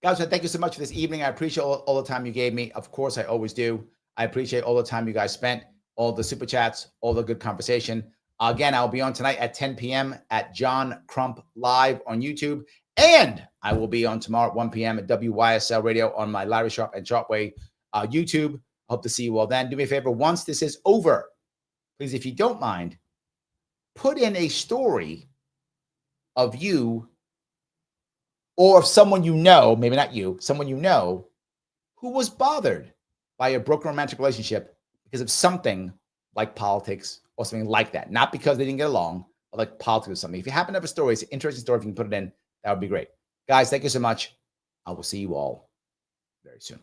Guys, thank you so much for this evening. I appreciate all the time you gave me. Of course, I always do. I appreciate all the time you guys spent, all the super chats, all the good conversation. Again, I'll be on tonight at 10 p.m. at John Crump Live on YouTube. And I will be on tomorrow at 1 p.m. at WYSL Radio on my Larry Sharpe and Sharpe Way YouTube. Hope to see you all then. Do me a favor, once this is over, please, if you don't mind, put in a story of you or of someone you know, maybe not you, someone you know, who was bothered by a broken romantic relationship because of something like politics or something like that. Not because they didn't get along, but like politics or something. If you happen to have a story, it's an interesting story, if you can put it in, that would be great. Guys, thank you so much. I will see you all very soon.